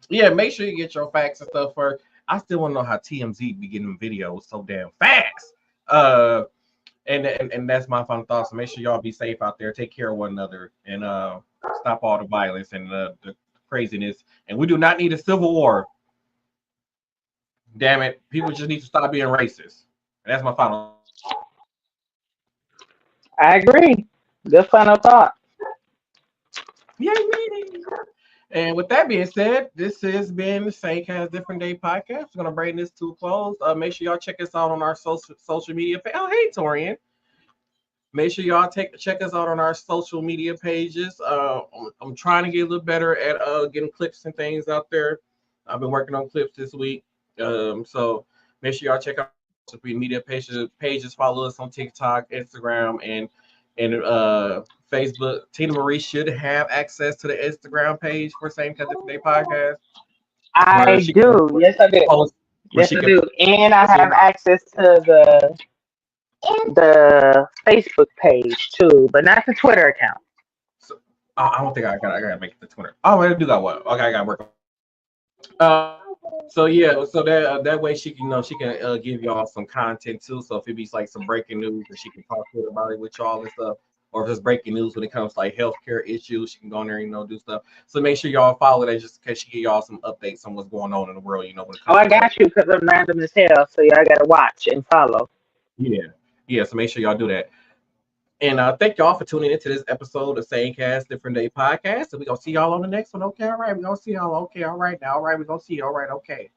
yeah, make sure you get your facts and stuff first. I still want to know how TMZ be getting videos so damn fast. And that's my final thoughts. So make sure y'all be safe out there. Take care of one another, and stop all the violence and the craziness. And we do not need a civil war. Damn it, people just need to stop being racist. And that's my final.
I agree. Good final thought.
Yay! And with that being said, this has been the Sade Has Different Day podcast. We're gonna bring this to a close. Make sure y'all check us out on our social media. Oh, hey, Torian. Make sure y'all check us out on our social media pages. I'm trying to get a little better at getting clips and things out there. I've been working on clips this week. So make sure y'all check out social media pages. Follow us on TikTok, Instagram, and Facebook. Tina Marie should have access to the Instagram page for Sade Has Different Day podcast.
I do. Yes, I do. Yes, I do. And I have access to the Facebook page too, but not the Twitter account.
So, I don't think I gotta make it the Twitter. Oh, I do got one. Okay, I gotta work on. So yeah, so that way she can give y'all some content too. So if it be like some breaking news, and she can talk to it about it with y'all and stuff. Or if it's breaking news when it comes to like healthcare issues, she can go in there and do stuff. So make sure y'all follow that just in case she give y'all some updates on what's going on in the world. When it comes
I got you because I'm random as hell, so y'all gotta watch and follow.
Yeah. So make sure y'all do that. And thank y'all for tuning into this episode of Sade Has Different Day podcast. And we're gonna see y'all on the next one. Okay, all right. We're gonna see y'all. Okay, all right. Now, all right. We're gonna see you. All right, okay.